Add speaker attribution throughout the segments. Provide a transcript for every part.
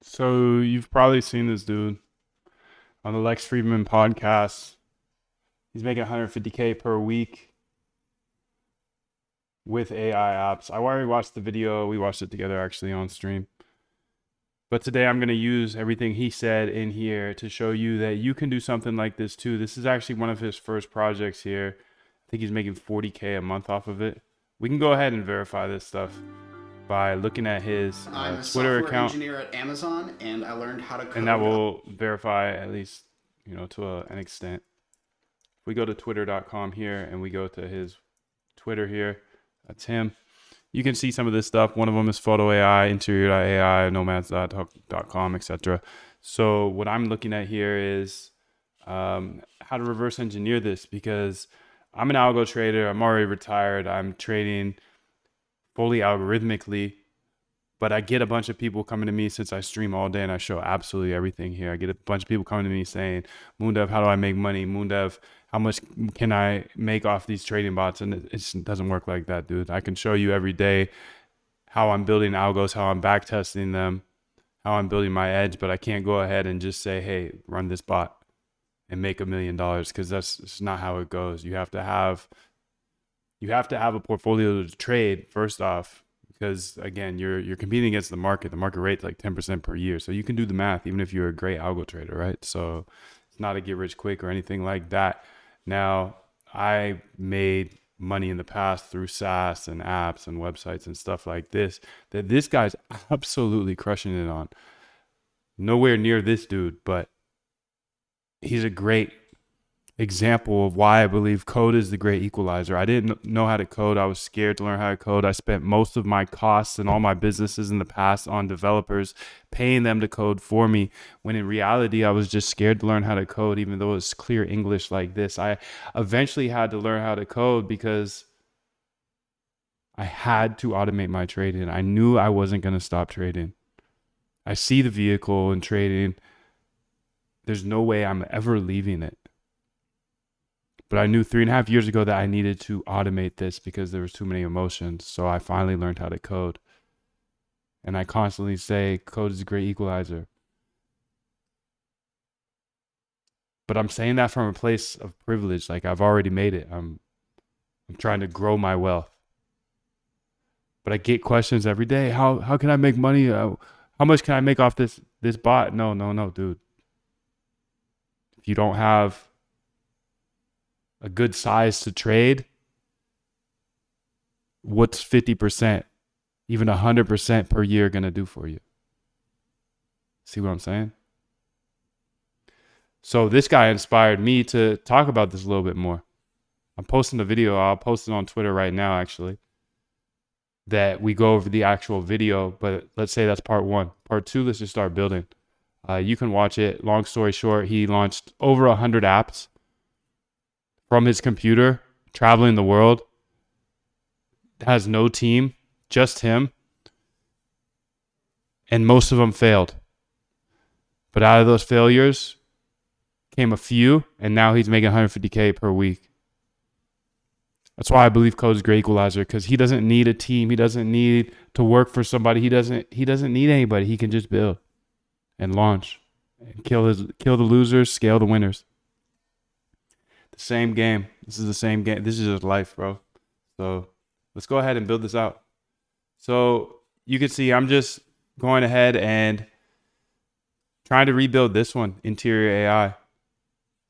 Speaker 1: So you've probably seen this dude on the Lex Friedman podcast. He's making 150K per week with AI apps. I already watched the video. We watched it together actually on stream. But today I'm going to use everything he said in here to show you that you can do something like this too. This is actually one of his first projects here. I think he's making 40K a month off of it. We can go ahead and verify this stuff by looking at his
Speaker 2: I'm a
Speaker 1: Twitter
Speaker 2: software
Speaker 1: account,
Speaker 2: engineer at Amazon, and I learned how to
Speaker 1: and that
Speaker 2: code.
Speaker 1: will verify at least, to an extent. If we go to twitter.com here and we go to his Twitter here, that's him. You can see some of this stuff. One of them is photo AI, interior.ai, nomads.com, etc. So what I'm looking at here is how to reverse engineer this, because I'm an algo trader. I'm already retired. I'm trading fully algorithmically, but I get a bunch of people coming to me since I stream all day and I show absolutely everything here. I get a bunch of people coming to me saying, Moondev, how do I make money? Moondev, how much can I make off these trading bots? And it doesn't work like that, dude. I can show you every day how I'm building algos, how I'm backtesting them, how I'm building my edge, but I can't go ahead and just say, hey, run this bot and make $1 million, because that's not how it goes. You have to have a portfolio to trade first off, because again, you're competing against the market. The market rate's like 10% per year. So you can do the math even if you're a great algo trader, right? So it's not a get rich quick or anything like that. Now, I made money in the past through SaaS and apps and websites and stuff like this that this guy's absolutely crushing it on. Nowhere near this dude, but he's a great example of why I believe code is the great equalizer. I didn't know how to code. I was scared to learn how to code. I spent most of my costs and all my businesses in the past on developers, paying them to code for me, when in reality I was just scared to learn how to code, even though it's clear English like this. I eventually had to learn how to code because I had to automate my trading. I knew I wasn't going to stop trading. I see the vehicle in trading. There's no way I'm ever leaving it. But I knew 3.5 years ago that I needed to automate this because there was too many emotions. So I finally learned how to code. And I constantly say code is a great equalizer. But I'm saying that from a place of privilege. Like, I've already made it. I'm trying to grow my wealth. But I get questions every day. How can I make money? How much can I make off this bot? No, dude. If you don't have a good size to trade, what's 50%, even 100% per year going to do for you? See what I'm saying? So this guy inspired me to talk about this a little bit more. I'm posting a video. I'll post it on Twitter right now, actually, that we go over the actual video. But let's say that's part one. Part two, let's just start building. You can watch it. Long story short, he launched over 100 apps from his computer, traveling the world. Has no team, just him. And most of them failed. But out of those failures came a few, and now he's making 150K per week. That's why I believe code is a great equalizer, because he doesn't need a team. He doesn't need to work for somebody. He doesn't need anybody. He can just build and launch and kill the losers, scale the winners. The same game. This is the same game. This is just life, bro. So let's go ahead and build this out. So you can see I'm just going ahead and trying to rebuild this one, interior AI.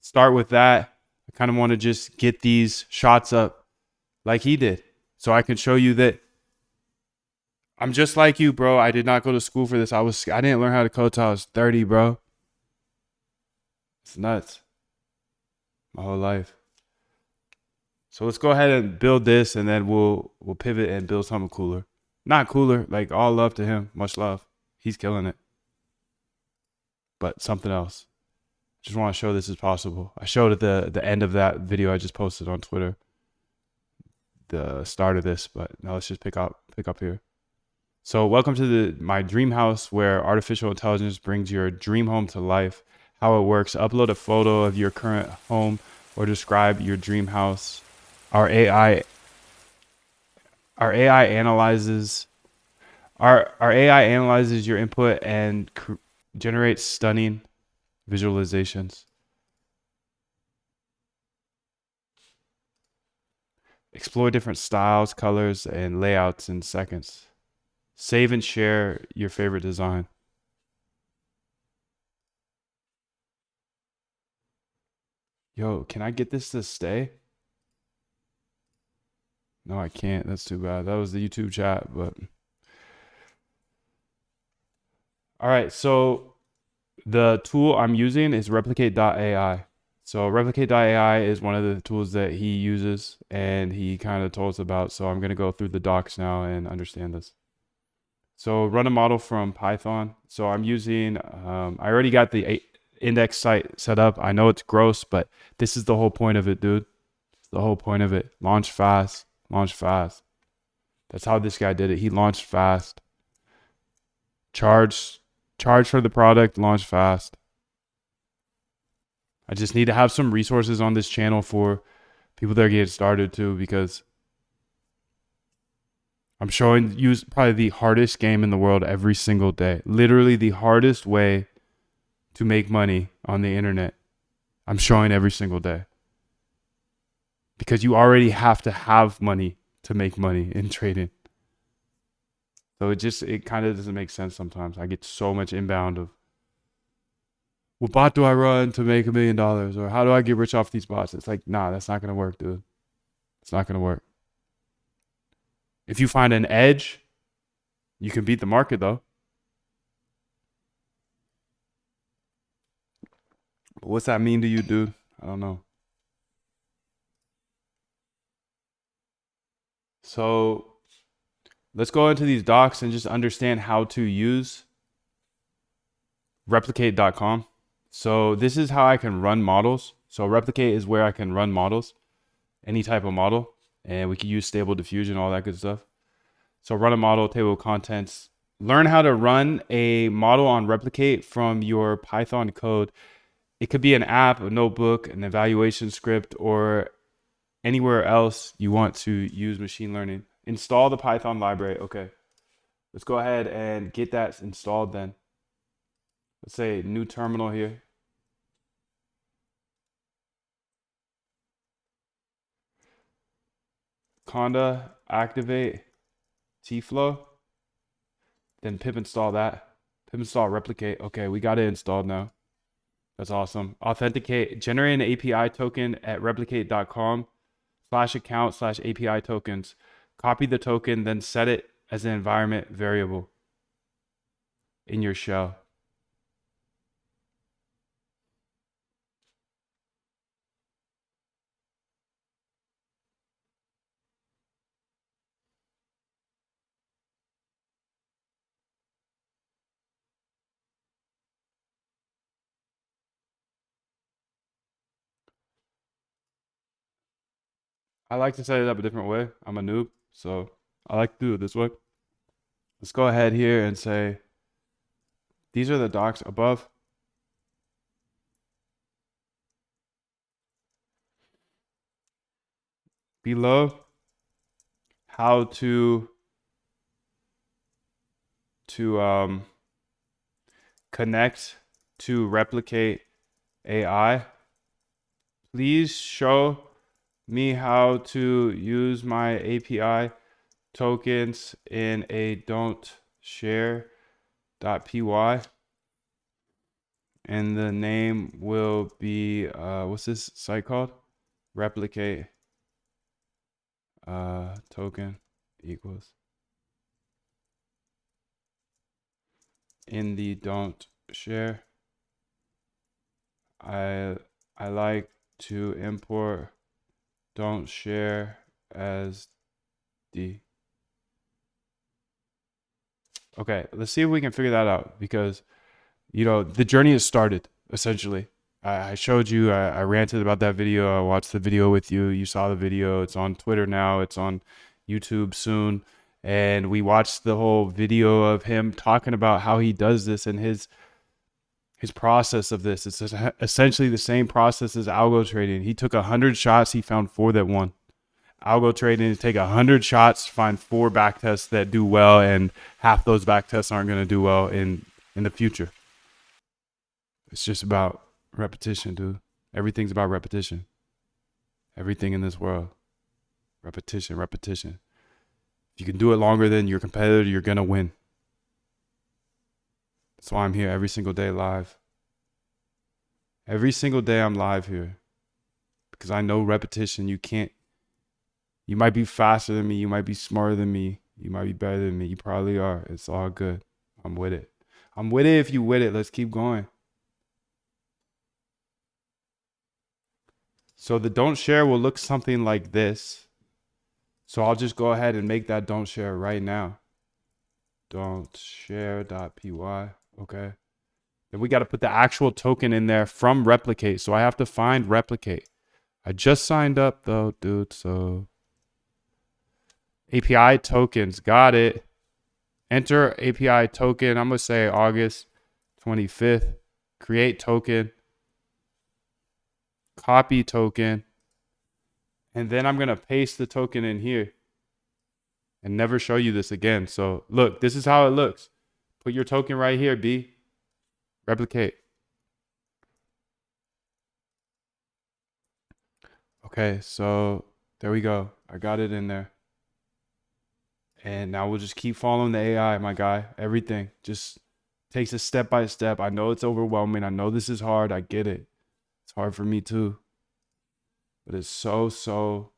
Speaker 1: Start with that. I kind of want to just get these shots up like he did, so I can show you that I'm just like you, bro. I did not go to school for this. I didn't learn how to code till I was 30, bro. It's nuts. My whole life. So let's go ahead and build this, and then we'll pivot and build something cooler. Not cooler, like, all love to him. Much love. He's killing it. But something else. Just want to show this is possible. I showed at the end of that video I just posted on Twitter the start of this, but now let's just pick up here. So welcome to my dream house, where artificial intelligence brings your dream home to life. How it works: upload a photo of your current home or describe your dream house. Our AI analyzes your input and Generate stunning visualizations. Explore different styles, colors, and layouts in seconds. Save and share your favorite design. Yo, can I get this to stay? No, I can't. That's too bad. That was the YouTube chat, but all right. So the tool I'm using is replicate.ai. So replicate.ai is one of the tools that he uses and he kind of told us about. So I'm going to go through the docs now and understand this. So run a model from Python. So I'm using, I already got the index site set up. I know it's gross, but this is the whole point of it, dude. It's the whole point of it. Launch fast, launch fast. That's how this guy did it. He launched fast. Charge for the product, launch fast. I just need to have some resources on this channel for people that are getting started too, because I'm showing you probably the hardest game in the world every single day. Literally the hardest way to make money on the internet. I'm showing every single day. Because you already have to have money to make money in trading. So it kind of doesn't make sense sometimes. I get so much inbound of, what bot do I run to make $1 million? Or how do I get rich off these bots? It's like, nah, that's not going to work, dude. It's not going to work. If you find an edge, you can beat the market though. But what's that mean to you, dude? I don't know. So let's go into these docs and just understand how to use replicate.com. So this is how I can run models. So replicate is where I can run models, any type of model, and we can use stable diffusion, all that good stuff. So run a model, table of contents, learn how to run a model on replicate from your Python code. It could be an app, a notebook, an evaluation script, or anywhere else you want to use machine learning. Install the Python library. Okay, let's go ahead and get that installed then. Let's say new terminal here. Conda activate tflow. Then pip install that. Pip install replicate. Okay, we got it installed now. That's awesome. Authenticate. Generate an API token at replicate.com/account/API tokens. Copy the token, then set it as an environment variable in your shell. I like to set it up a different way. I'm a noob, so I like to do it this way. Let's go ahead here and say, these are the docs above. Below, how to connect to replicate AI. Please show me how to use my API tokens in a don't share.py. And the name will be, what's this site called? Replicate token equals in the don't share. I like to import don't share as D. Okay, let's see if we can figure that out, because the journey has started essentially. I showed you, I ranted about that video. I watched the video with you. You saw the video. It's on Twitter now. It's on YouTube soon. And we watched the whole video of him talking about how he does this and his process of this. It's essentially the same process as algo trading. He took 100 shots. He found 4 that won. Algo trading is take 100 shots to find 4 backtests that do well, and half those backtests aren't going to do well in the future. It's just about repetition, dude. Everything's about repetition. Everything in this world. Repetition, repetition. If you can do it longer than your competitor, you're going to win. That's why I'm here every single day live. Every single day I'm live here. Because I know repetition, you might be faster than me. You might be smarter than me. You might be better than me. You probably are. It's all good. I'm with it. I'm with it if you with it. Let's keep going. So the don't share will look something like this. So I'll just go ahead and make that don't share right now. Don't share.py. Okay. Then we got to put the actual token in there from replicate. So I have to find replicate. I just signed up though, dude. So API tokens. Got it. Enter API token. I'm going to say August 25th. Create token. Copy token. And then I'm going to paste the token in here and never show you this again. So look, this is how it looks. Put your token right here, B. Replicate. Okay, so there we go. I got it in there. And now we'll just keep following the AI, my guy. Everything just takes it step by step. I know it's overwhelming. I know this is hard. I get it. It's hard for me too. But it's so, so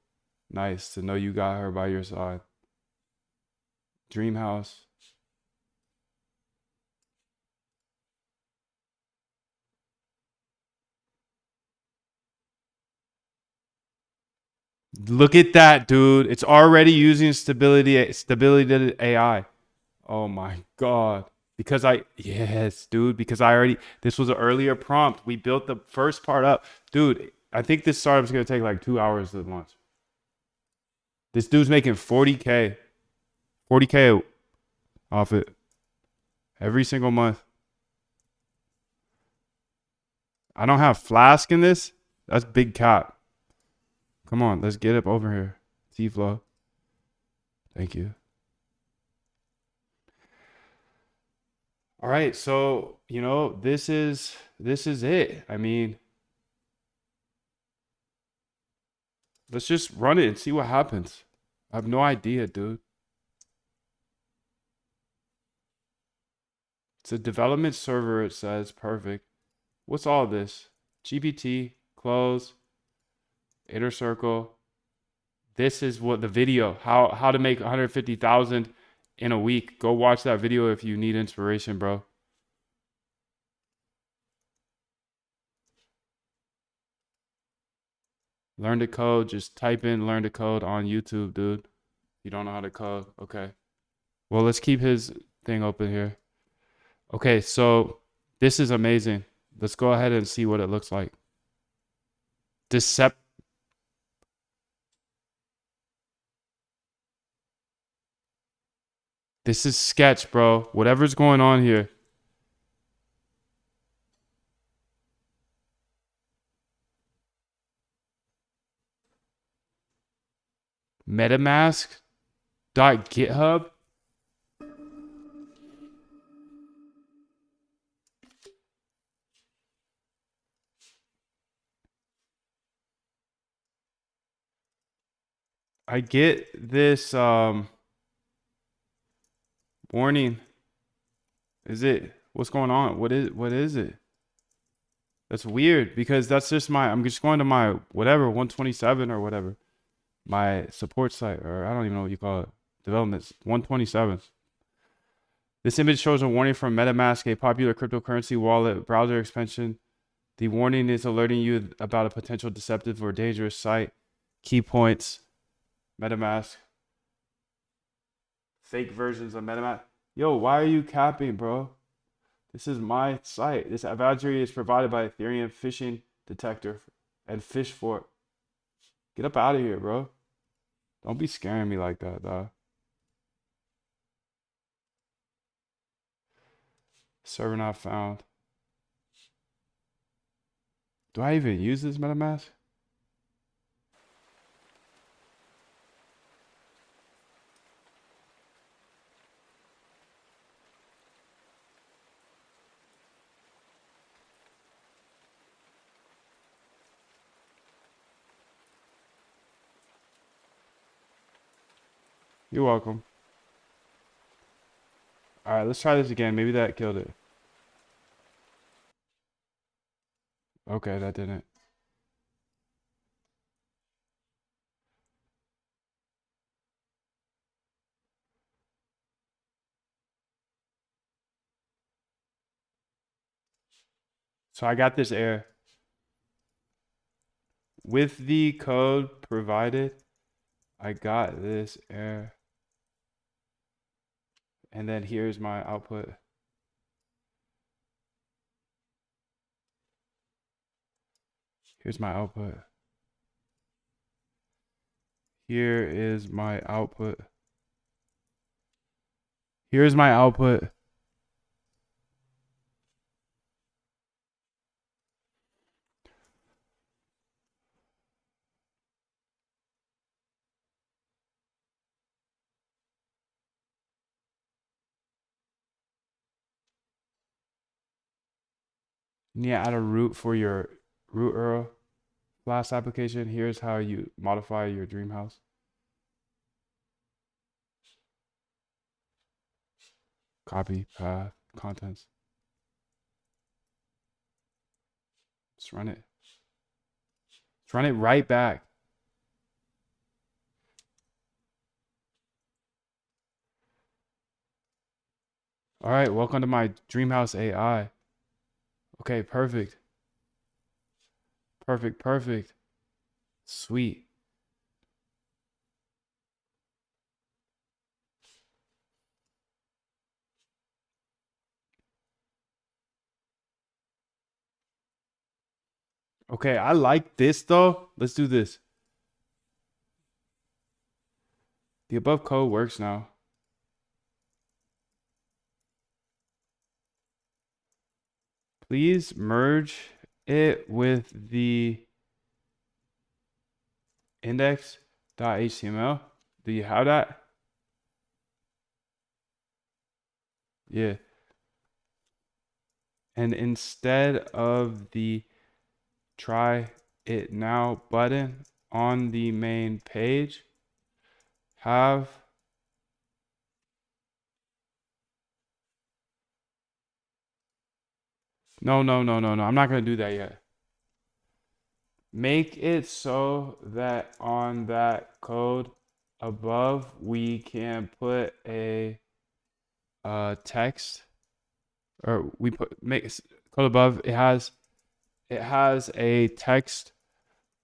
Speaker 1: nice to know you got her by your side. Dream house. Look at that, dude. It's already using stability AI. Oh my God. Yes, dude, because this was an earlier prompt. We built the first part up. Dude, I think this startup's going to take like 2 hours to launch. This dude's making 40K. 40K off it every single month. I don't have Flask in this. That's big cap. Come on, let's get up over here. T-Flow. Thank you. All right, so, this is it. I mean, let's just run it and see what happens. I have no idea, dude. It's a development server, it says. Perfect. What's all this? GPT, close, inner circle. This is what the video, how to make 150,000 in a week. Go watch that video if you need inspiration, bro. Learn to code. Just type in learn to code on YouTube, dude. You don't know how to code. Okay. Well, let's keep his thing open here. Okay, so this is amazing. Let's go ahead and see what it looks like. This is sketch, bro. Whatever's going on here. MetaMask.github. I get this warning. What's going on? What is it? That's weird because I'm just going to my whatever 127 or whatever. My support site, or I don't even know what you call it. Developments 127. This image shows a warning from MetaMask, a popular cryptocurrency wallet browser extension. The warning is alerting you about a potential deceptive or dangerous site. Key points. MetaMask. Fake versions of MetaMask. Yo, why are you capping, bro? This is my site. This advisory is provided by Ethereum phishing detector and Fishfork. Get up out of here, bro. Don't be scaring me like that, dog. Server not found. Do I even use this MetaMask? You're welcome. All right, let's try this again. Maybe that killed it. Okay, that didn't. So I got this error. With the code provided, I got this error. And then here's my output. Here's my output. Here is my output. Here's my output. You need to add a root for your root URL. Flask application. Here's how you modify your dream house. Copy, path, contents. Let's run it. Let's run it right back. All right, welcome to my Dreamhouse AI. Okay, perfect. Perfect, perfect. Sweet. Okay, I like this though. Let's do this. The above code works now. Please merge it with the index.html. Do you have that? Yeah. And instead of the try it now button on the main page, have no, I'm not going to do that yet. Make it so that on that code above we can put a text, or we put make code above, it has a text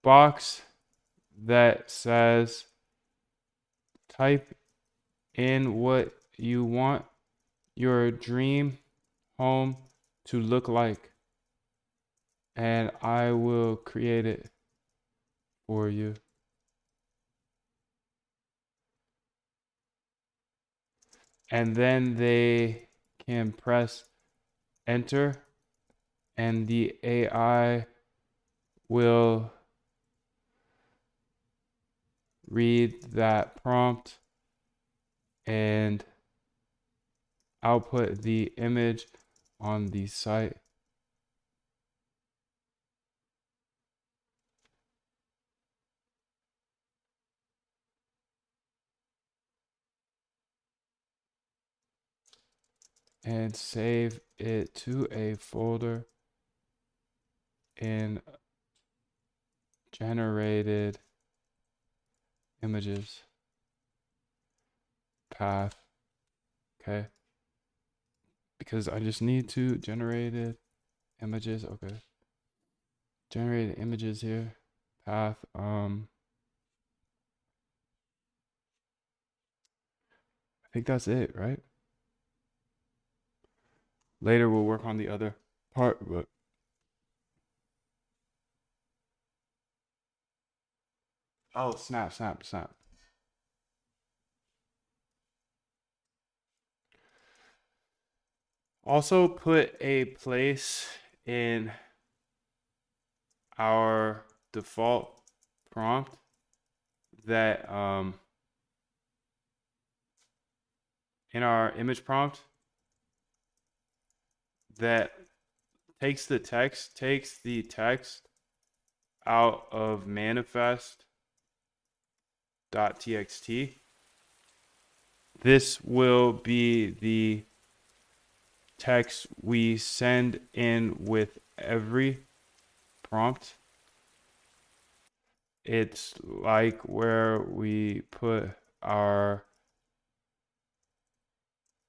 Speaker 1: box that says type in what you want your dream home to look like, and I will create it for you. And then they can press enter, and the AI will read that prompt and output the image on the site. And save it to a folder in generated images path. Okay. Because I just need to generated images. Okay. Generated images here. Path. I think that's it, right? Later we'll work on the other part, but oh, snap. Also put a place in our default prompt that in our image prompt that takes the text out of manifest.txt This will be the text we send in with every prompt. It's like where we put our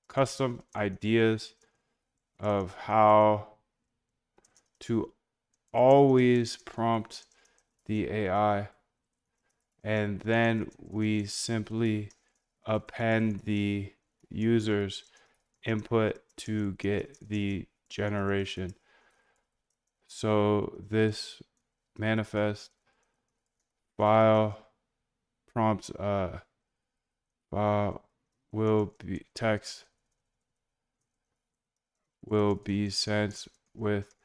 Speaker 1: custom ideas of how to always prompt the AI, and then we simply append the user's input to get the generation. So this manifest file prompts file will be text will be sent with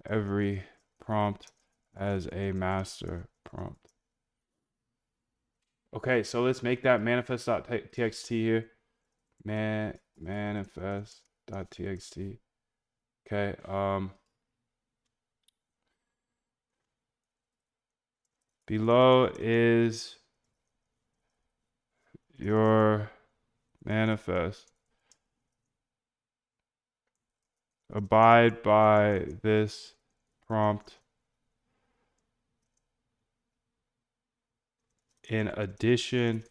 Speaker 1: every prompt as a master prompt. Okay, so let's make that manifest.txt here. Manifest.txt. Okay, below is your manifest. Abide by this prompt. In addition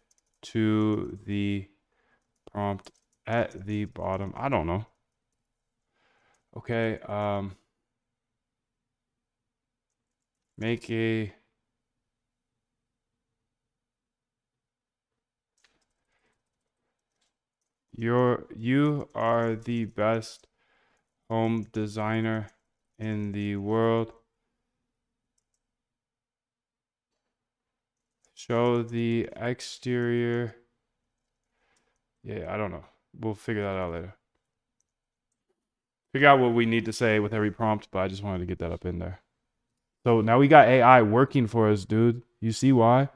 Speaker 1: to the prompt at the bottom. I don't know. Okay, make a you are the best home designer in the world. Show the exterior. Yeah, I don't know. We'll figure that out later. Figure out what we need to say with every prompt, but I just wanted to get that up in there. So now we got AI working for us, dude. You see why?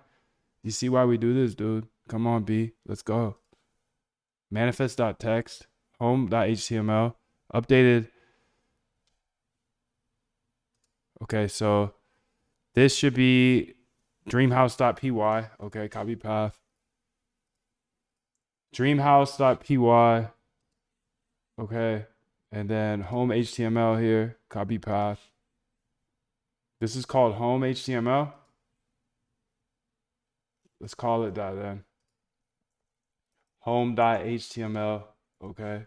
Speaker 1: You see why we do this, dude? Come on, B. Let's go. Manifest.text, home.html, updated. Okay, so this should be dreamhouse.py. Okay, copy path. Dreamhouse.py. Okay, and then home HTML here, copy path. This is called home HTML. Let's call it that then. Home.html. Okay.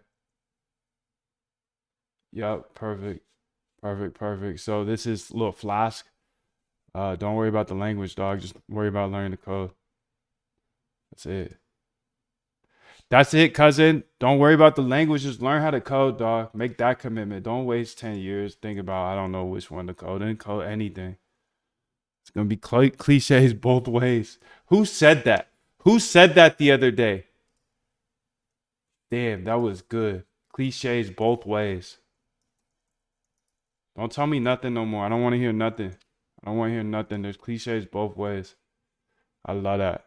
Speaker 1: Yep, perfect. Perfect. So this is a little Flask. Don't worry about the language, dog. Just worry about learning the code. That's it. That's it, cousin. Don't worry about the language. Just learn how to code, dog. Make that commitment. Don't waste 10 years thinking about, I don't know which one to code. Didn't code anything. It's going to be cliches both ways. Who said that? Who said that the other day? Damn, that was good. Cliches both ways. Don't tell me nothing no more. I don't want to hear nothing. I don't want to hear nothing. There's cliches both ways. I love that.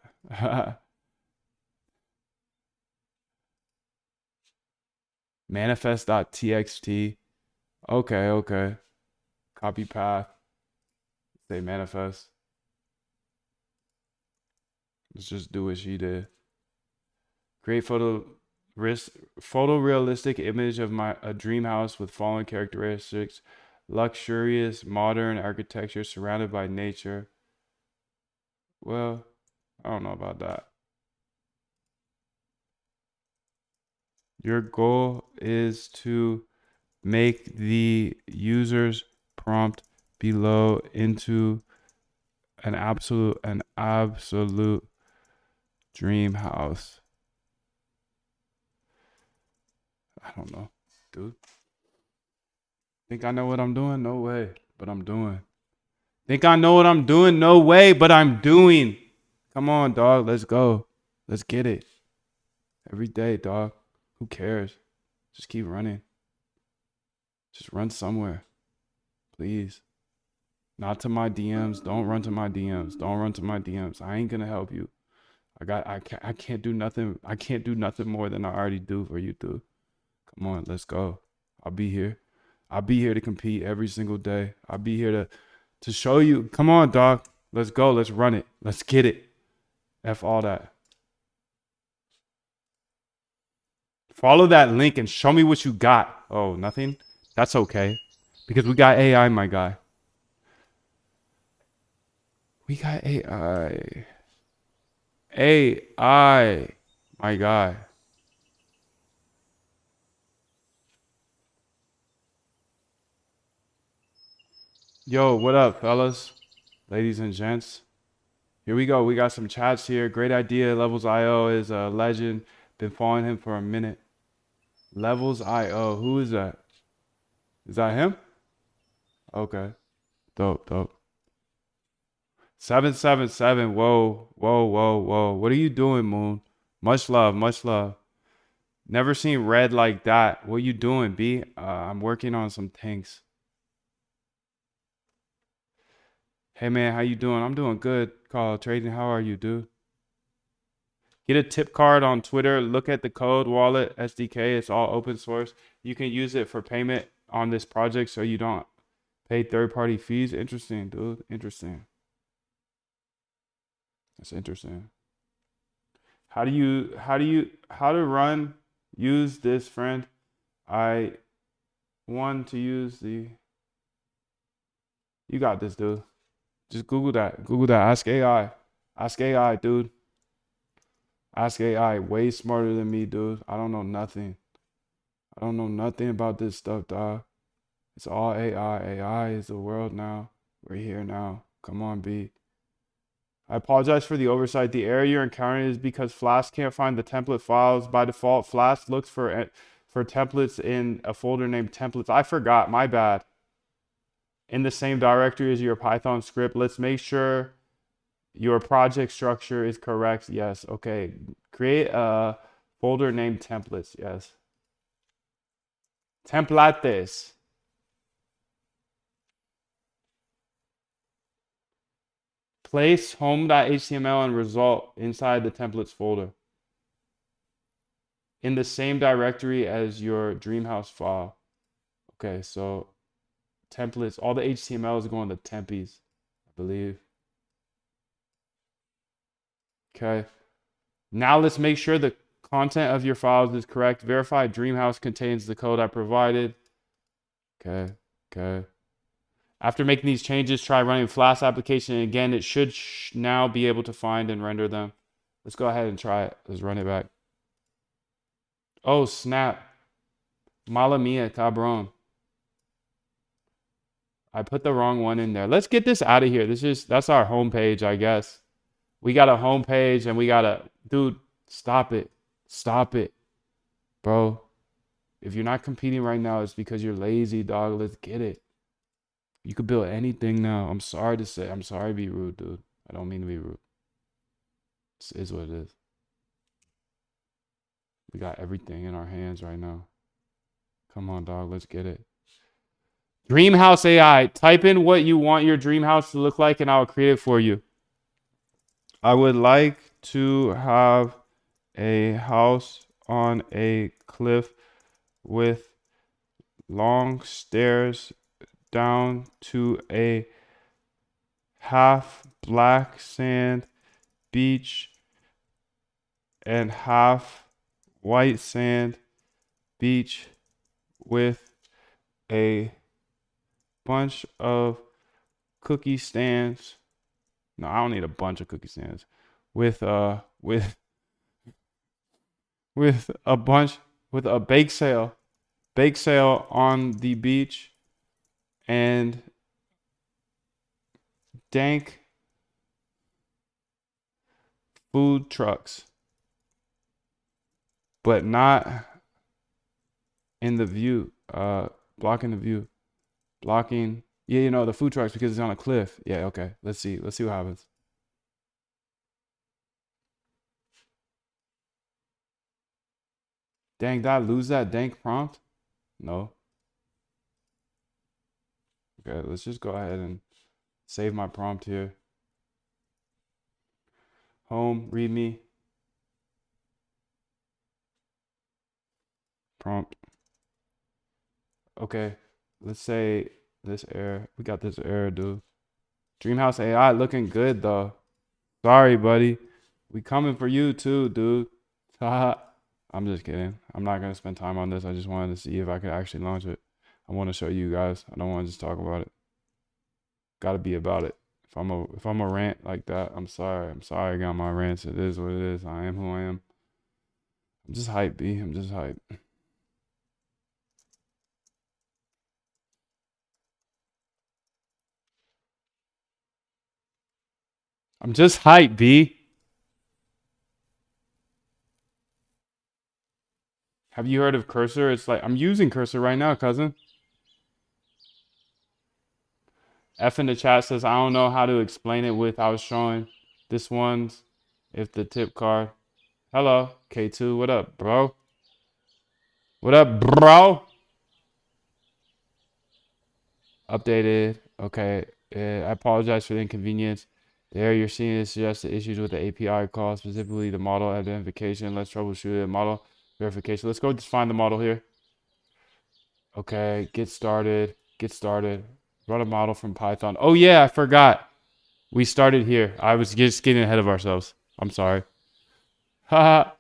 Speaker 1: Manifest.txt. Okay. Copy path. Say manifest. Let's just do what she did. Create photorealistic image of a dream house with following characteristics: luxurious, modern architecture surrounded by nature. Well, I don't know about that. Your goal is to make the user's prompt below into an absolute dream house. I don't know, dude. Think I know what I'm doing? No way, but I'm doing. Think I know what I'm doing? No way, but I'm doing. Come on, dog. Let's go. Let's get it. Every day, dog. Who cares? Just keep running. Just run somewhere. Please. Not to my DMs. Don't run to my DMs. Don't run to my DMs. I ain't gonna help you. I can't do nothing. I can't do nothing more than I already do for you, dude. Come on, let's go. I'll be here. I'll be here to compete every single day. I'll be here to show you. Come on, dog. Let's go. Let's run it. Let's get it. F all that. Follow that link and show me what you got. Oh, nothing? That's okay. Because we got AI, my guy. We got AI. AI, my guy. Yo, what up, fellas? Ladies and gents. Here we go. We got some chats here. Great idea. Levels IO is a legend. Been following him for a minute. Levels IO. Who is that? Is that him? Okay. Dope, dope. 777. Whoa, whoa, whoa, whoa. What are you doing, Moon? Much love, much love. Never seen red like that. What you doing, B? I'm working on some things. Hey man, how you doing? I'm doing good. Call trading. How are you, dude? Get a tip card on Twitter. Look at the code wallet SDK. It's all open source. You can use it for payment on this project so you don't pay third-party fees. Interesting, dude. Interesting. That's interesting. How to run, use this, friend? I want to use the, you got this, dude. Just Google that. Google that. Ask AI. Ask AI, dude. Ask AI. Way smarter than me, dude. I don't know nothing. I don't know nothing about this stuff, dog. It's all AI. AI is the world now. We're here now. Come on, B. I apologize for the oversight. The error you're encountering is because Flask can't find the template files. By default, Flask looks for templates in a folder named templates. I forgot. My bad. In the same directory as your Python script. Let's make sure your project structure is correct. Yes. Okay. Create a folder named templates. Yes. Templates. Place home.html and result inside the templates folder in the same directory as your Dreamhouse file. Okay, so templates, all the HTML is going to tempies, I believe. Okay, now let's make sure the content of your files is correct. Verify Dreamhouse contains the code I provided. Okay, okay. After making these changes, try running Flask application again. It should now be able to find and render them. Let's go ahead and try it. Let's run it back. Oh, snap. Mala mia, cabron. I put the wrong one in there. Let's get this out of here. That's our homepage, I guess. We got a homepage and we got a, dude, stop it. Stop it. Bro, if you're not competing right now, it's because you're lazy, dog. Let's get it. You could build anything now. I'm sorry to say. I'm sorry to be rude, dude. I don't mean to be rude. This is what it is. We got everything in our hands right now. Come on, dog. Let's get it. Dreamhouse AI. Type in what you want your dream house to look like and I'll create it for you. I would like to have a house on a cliff with long stairs down to a half black sand beach and half white sand beach with a bunch of cookie stands. No, I don't need a bunch of cookie stands. With a bake sale on the beach and dank food trucks, but not in the view, blocking the view. Blocking, yeah, you know, the food trucks because it's on a cliff. Yeah, okay. Let's see what happens. Dang, did I lose that dank prompt? No. Okay, let's just go ahead and save my prompt here. Home, readme. Prompt. Okay, let's say this error. We got this error, dude. Dreamhouse AI looking good, though. Sorry, buddy. We coming for you, too, dude. Haha. I'm just kidding. I'm not gonna spend time on this. I just wanted to see if I could actually launch it. I want to show you guys. I don't want to just talk about it. Got to be about it. If I'm a rant like that, I'm sorry. I'm sorry I got my rants. It is what it is. I am who I am. I'm just hype, B. I'm just hype. I'm just hype, B. Have you heard of Cursor? It's like I'm using Cursor right now, cousin. F in the chat says I don't know how to explain it without showing this one's if the tip card. Hello, K2. What up, bro? What up, bro? Updated. Okay. I apologize for the inconvenience. There, you're seeing it suggests the issues with the API call, specifically the model identification. Let's troubleshoot it. Model verification. Let's go just find the model here. Okay, get started. Get started. Run a model from Python. Oh yeah, I forgot. We started here. I was just getting ahead of ourselves. I'm sorry. Haha.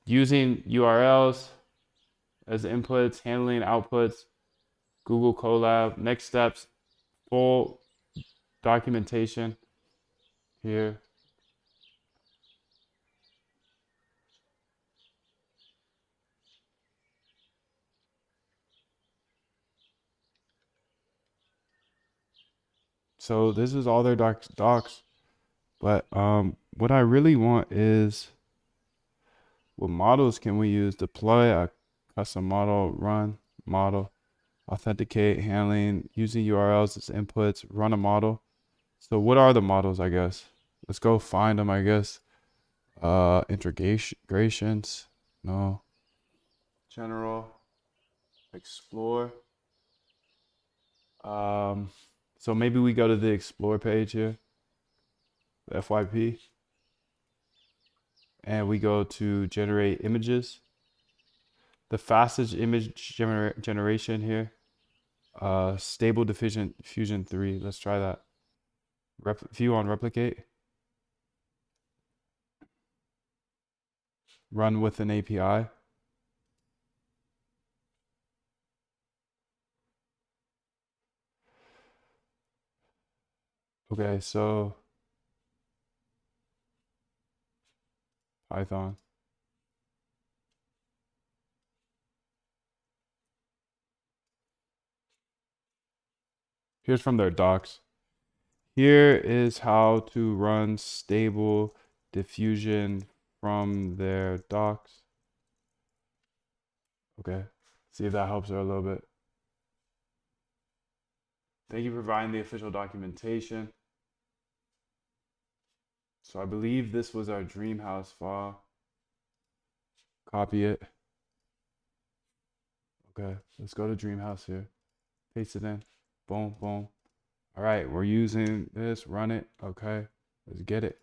Speaker 1: Using URLs as inputs, handling outputs, Google Colab. Next steps, full documentation here. So this is all their docs. But what I really want is what models can we use? Deploy a custom model, run model, authenticate, handling, using URLs as inputs, run a model. So what are the models, I guess? Let's go find them, I guess. Integrations, no. General, explore. Um, so maybe we go to the explore page here, the FYP, and we go to generate images. The fastest image generation here. Stable diffusion fusion 3. Let's try that. View on replicate. Run with an API. Okay, so Python. Here's from their docs. Here is how to run stable diffusion from their docs. Okay, see if that helps her a little bit. Thank you for providing the official documentation. So I believe this was our dream house file. Copy it. Okay, let's go to dream house here. Paste it in. Boom, boom. All right, we're using this. Run it. Okay, let's get it.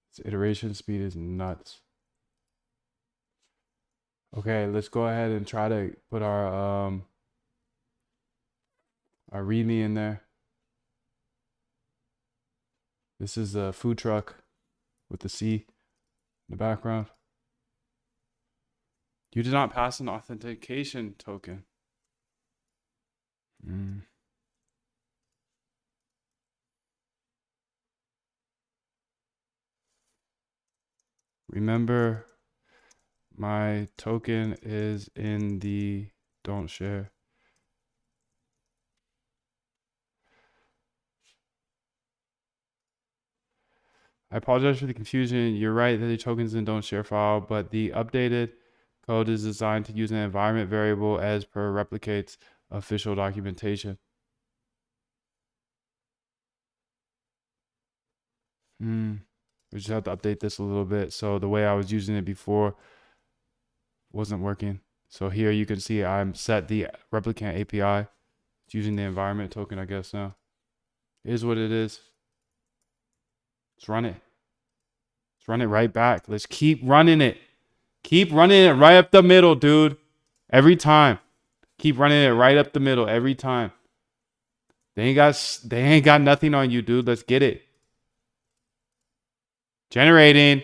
Speaker 1: Its iteration speed is nuts. Okay, let's go ahead and try to put our README in there. This is a food truck with the C in the background. You did not pass an authentication token. Remember, my token is in the don't share. I apologize for the confusion. You're right that the token's in don't share file, but the updated code is designed to use an environment variable as per replicate's official documentation. We just have to update this a little bit. So the way I was using it before wasn't working. So here you can see I'm set the replicant API. It's using the environment token, I guess now. It is what it is. Let's run it. Let's run it right back. Let's keep running it. Keep running it right up the middle, dude. Every time. Keep running it right up the middle every time. They ain't got nothing on you, dude. Let's get it. Generating.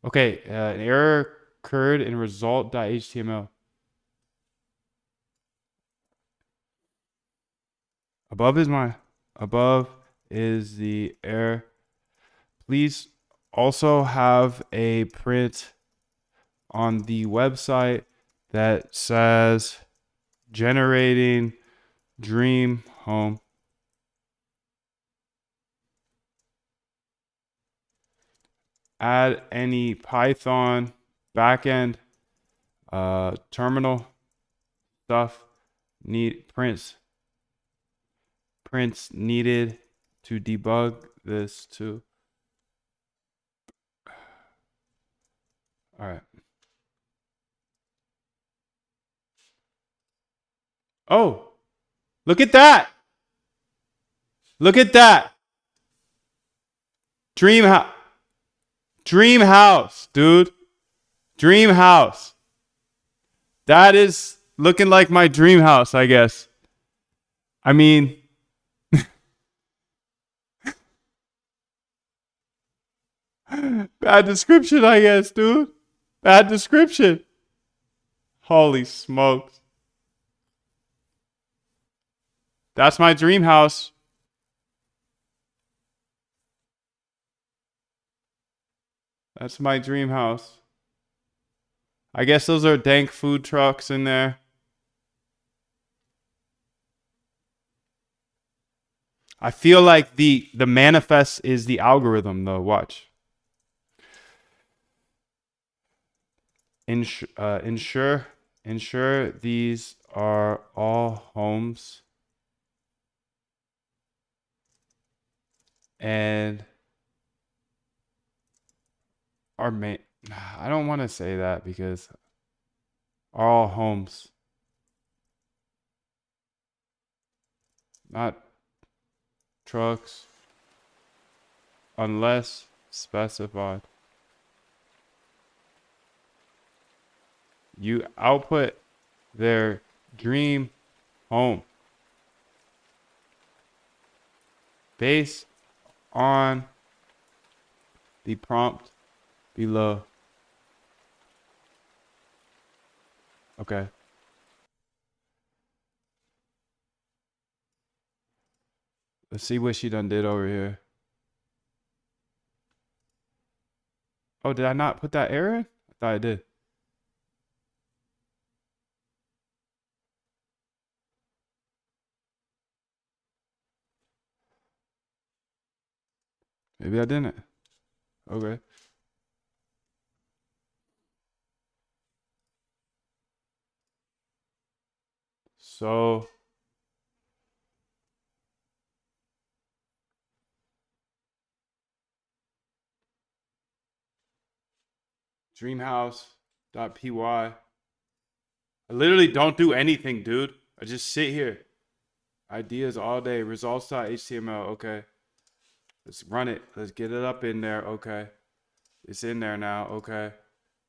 Speaker 1: Okay, an error occurred in result.html. Above is the error. Please also have a print on the website that says generating dream home. Add any Python backend terminal stuff prints needed to debug this too. All right. Oh, look at that. Look at that. Dream house. Dream house, dude. Dream house. That is looking like my dream house, I guess. I mean, bad description, I guess, dude. Bad description. Holy smokes. That's my dream house. That's my dream house. I guess those are dank food trucks in there. I feel like the manifest is the algorithm though. Watch. Ensure these are all homes and are made. I don't want to say that because are all homes, not trucks, unless specified. You output their dream home based on the prompt below. Okay. Let's see what she done did over here. Oh, did I not put that error in? I thought I did. Maybe I didn't. Okay. So dreamhouse.py. I literally don't do anything, dude. I just sit here. Ideas all day. Results.html. Okay. Let's run it. Let's get it up in there. Okay. It's in there now. Okay.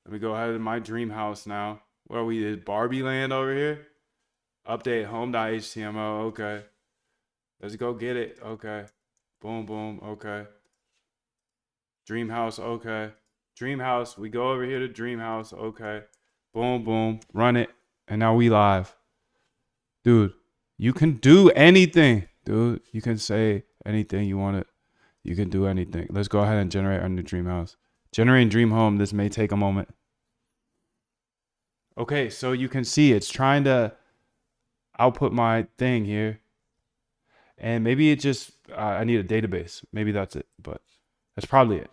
Speaker 1: Let me go ahead to my dream house now. Where are we? Is Barbie land over here? Update home.html. Okay. Let's go get it. Okay. Boom, boom. Okay. Dream house. Okay. Dream house. We go over here to dream house. Okay. Boom, boom. Run it. And now we live. Dude, you can do anything. Dude, you can say anything you want it. You can do anything. Let's go ahead and generate our new dream house. Generating dream home. This may take a moment. Okay, so you can see it's trying to output my thing here. And maybe it just, I need a database. Maybe that's it, but that's probably it.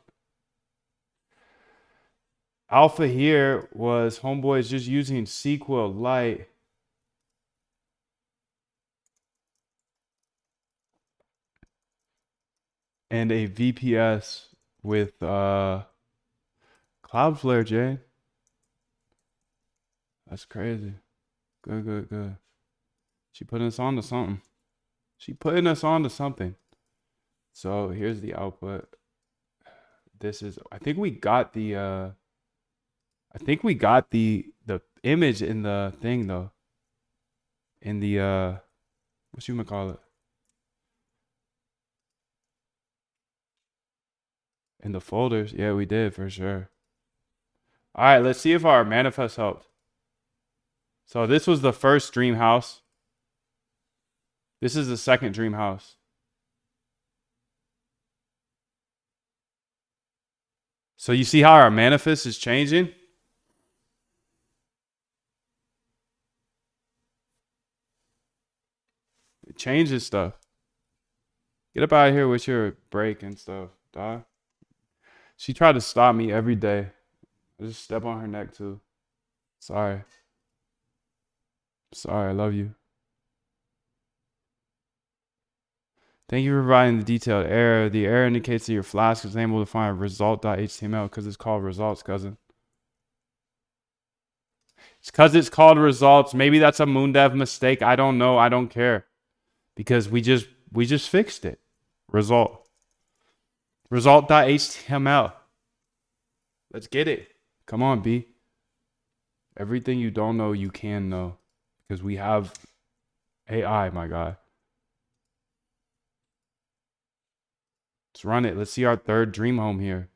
Speaker 1: Alpha here was homeboys just using SQLite. And a VPS with Cloudflare, Jay. That's crazy. Good, good, good. She putting us on to something. She putting us on to something. So here's the output. This is, I think we got the image in the thing though. In the what you gonna call it? In the folders. Yeah, we did for sure. All right, let's see if our manifest helped. So this was the first dream house. This is the second dream house. So you see how our manifest is changing? It changes stuff. Get up out of here with your break and stuff, dog. She tried to stop me every day. I just step on her neck too. Sorry. Sorry, I love you. Thank you for providing the detailed error. The error indicates that your Flask is unable to find result.html because it's called results, cousin. It's because it's called results. Maybe that's a MoonDev mistake. I don't know. I don't care. Because we just fixed it. Result. Result.html. Let's get it. Come on, B. Everything you don't know, you can know. Because we have AI, my guy. Let's run it. Let's see our third dream home here.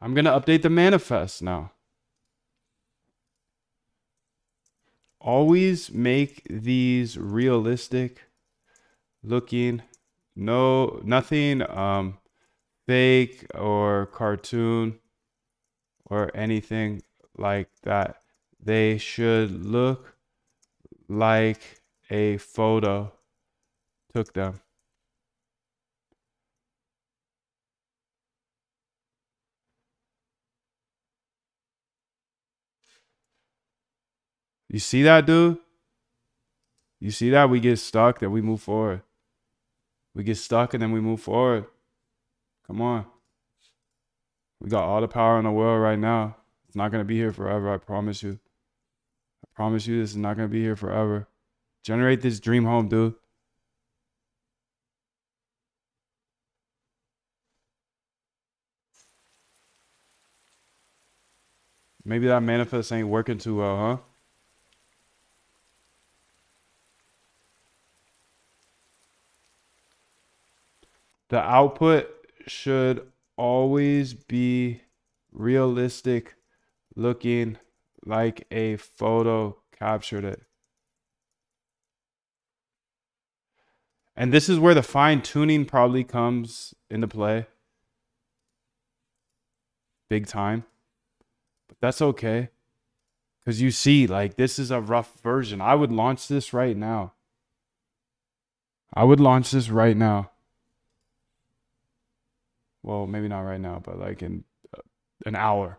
Speaker 1: I'm going to update the manifest now. Always make these realistic looking. Nothing fake or cartoon or anything like that. They should look like a photo took them. You see that, dude? You see that? We get stuck, then we move forward. We get stuck and then we move forward. Come on. We got all the power in the world right now. It's not going to be here forever, I promise you. I promise you this is not going to be here forever. Generate this dream home, dude. Maybe that manifest ain't working too well, huh? The output should always be realistic looking like a photo captured it. And this is where the fine tuning probably comes into play. Big time. But that's okay. Because you see, like, this is a rough version. I would launch this right now. I would launch this right now. Well, maybe not right now, but like in an hour.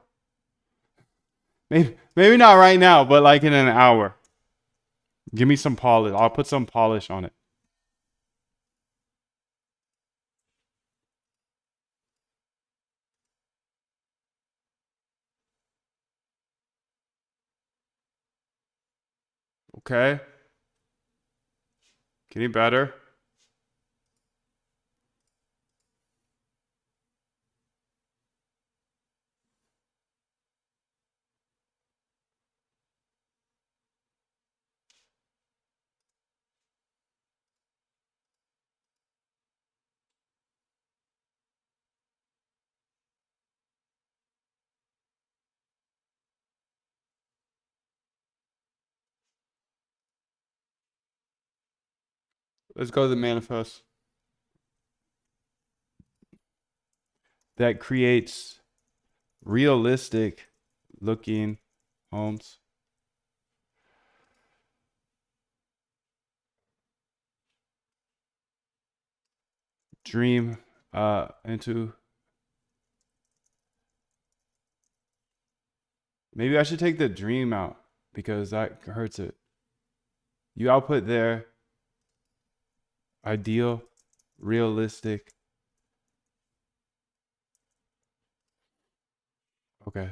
Speaker 1: Maybe not right now, but like in an hour. Give me some polish. I'll put some polish on it. Okay. Getting better. Let's go to the manifest. That creates realistic looking homes. Dream into. Maybe I should take the dream out because that hurts it. You output there. Ideal, realistic. Okay.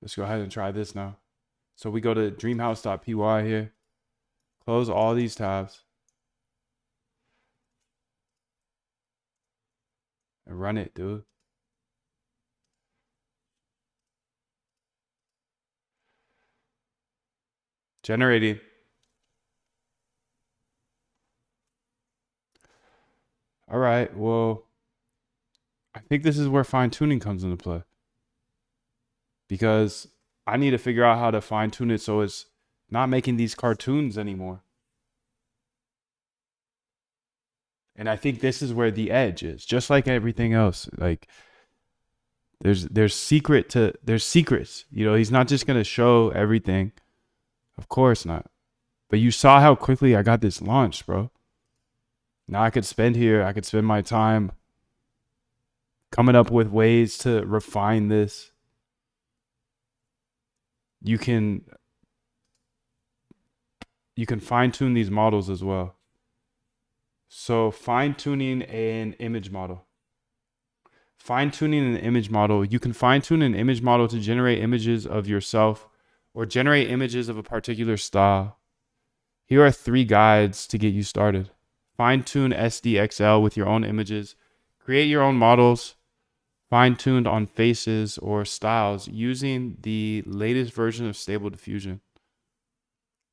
Speaker 1: Let's go ahead and try this now. So we go to dreamhouse.py here. Close all these tabs. And run it, dude. Generating. All right. Well, I think this is where fine tuning comes into play because I need to figure out how to fine tune it so it's not making these cartoons anymore. And I think this is where the edge is, just like everything else. Like there's secrets. You know, he's not just gonna show everything. Of course not. But you saw how quickly I got this launched, bro. Now I could spend my time coming up with ways to refine this. You can fine tune these models as well. So fine tuning an image model. Fine tuning an image model. You can fine tune an image model to generate images of yourself or generate images of a particular style. Here are 3 guides to get you started. Fine tune SDXL with your own images. Create your own models fine tuned on faces or styles using the latest version of Stable Diffusion.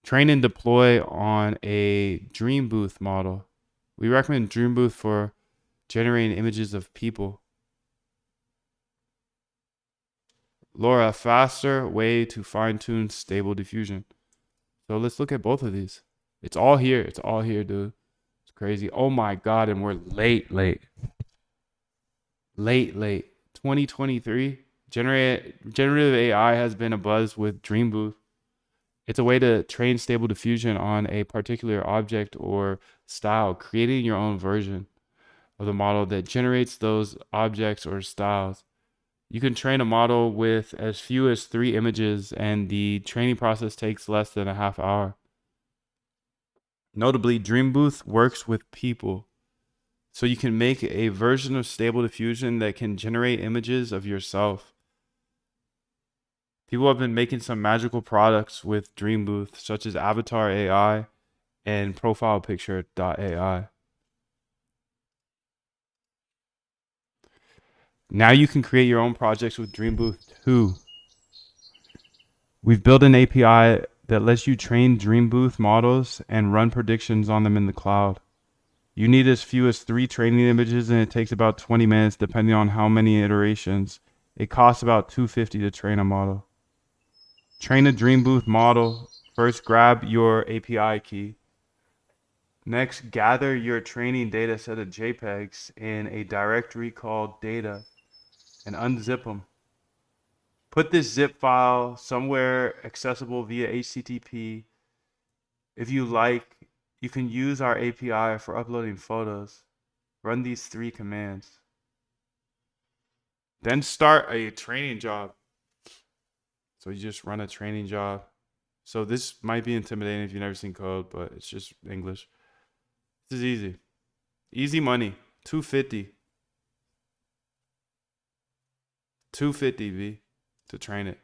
Speaker 1: Train and deploy on a Dream Booth model. We recommend Dream Booth for generating images of people. Laura, faster way to fine tune Stable Diffusion. So let's look at both of these. It's all here. It's all here, dude. It's crazy. Oh my God. And we're late. 2023. Generative AI has been abuzz with Dream Booth. It's a way to train Stable Diffusion on a particular object or style, creating your own version of the model that generates those objects or styles. You can train a model with as few as 3 images, and the training process takes less than a half hour. Notably, Dream Booth works with people. So you can make a version of Stable Diffusion that can generate images of yourself. People have been making some magical products with Dream Booth, such as Avatar AI and Profile Picture AI. Now you can create your own projects with Dream Booth too. We've built an API that lets you train Dream Booth models and run predictions on them in the cloud. You need as few as 3 training images, and it takes about 20 minutes depending on how many iterations. It costs about $250 to train a model. Train a Dream Booth model. First, grab your API key. Next, gather your training data set of JPEGs in a directory called data and unzip them. Put this zip file somewhere accessible via HTTP. If you like, you can use our API for uploading photos. Run these 3 commands. Then start a training job. So you just run a training job. So this might be intimidating if you've never seen code, but it's just English. This is easy. Easy money. 250. 250 V to train it.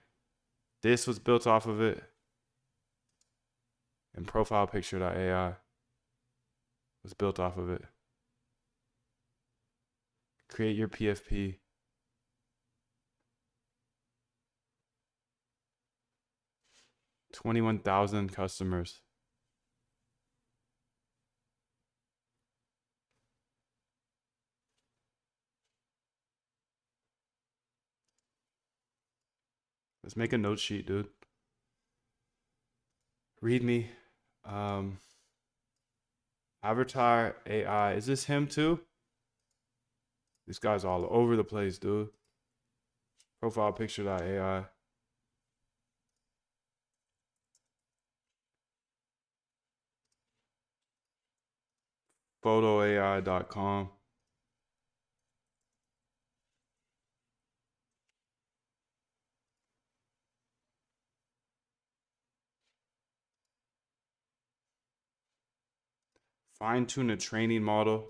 Speaker 1: This was built off of it. And profile picture.ai was built off of it. Create your PFP. $21,000 customers. Let's make a note sheet, dude. Read me. Avatar AI. Is this him too? This guy's all over the place, dude. Profile picture.ai. Photoai.com. Fine tune a training model.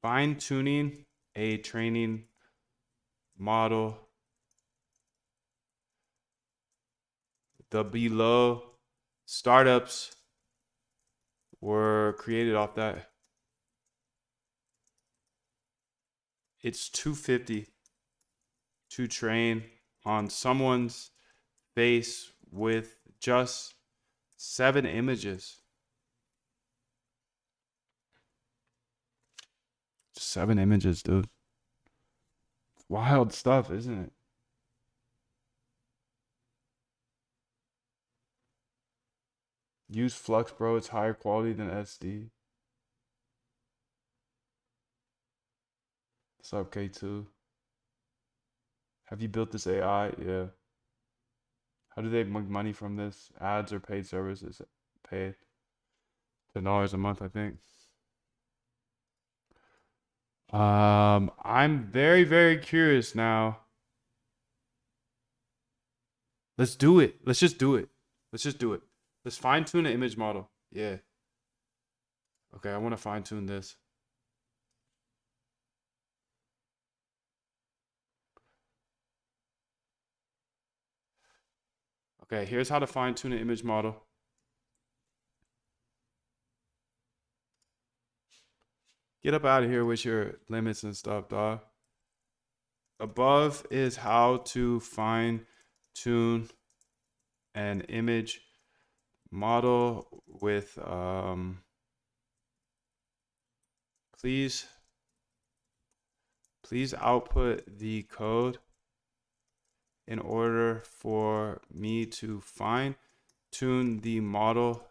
Speaker 1: Fine tuning a training model. The below startups were created off that. It's $250 to train on someone's face with just 7 images. 7 images, dude. Wild stuff, isn't it? Use Flux, bro. It's higher quality than SD. What's up, K2? Have you built this AI? Yeah. How do they make money from this? Ads or paid services? Paid $10 a month, I think. I'm very, very curious now. Let's do it. Let's just do it. Let's just do it. Let's fine tune an image model. Yeah. Okay, I want to fine tune this. Okay, here's how to fine tune an image model. Get up out of here with your limits and stuff, dog. Above is how to fine tune an image model with please output the code in order for me to fine tune the model,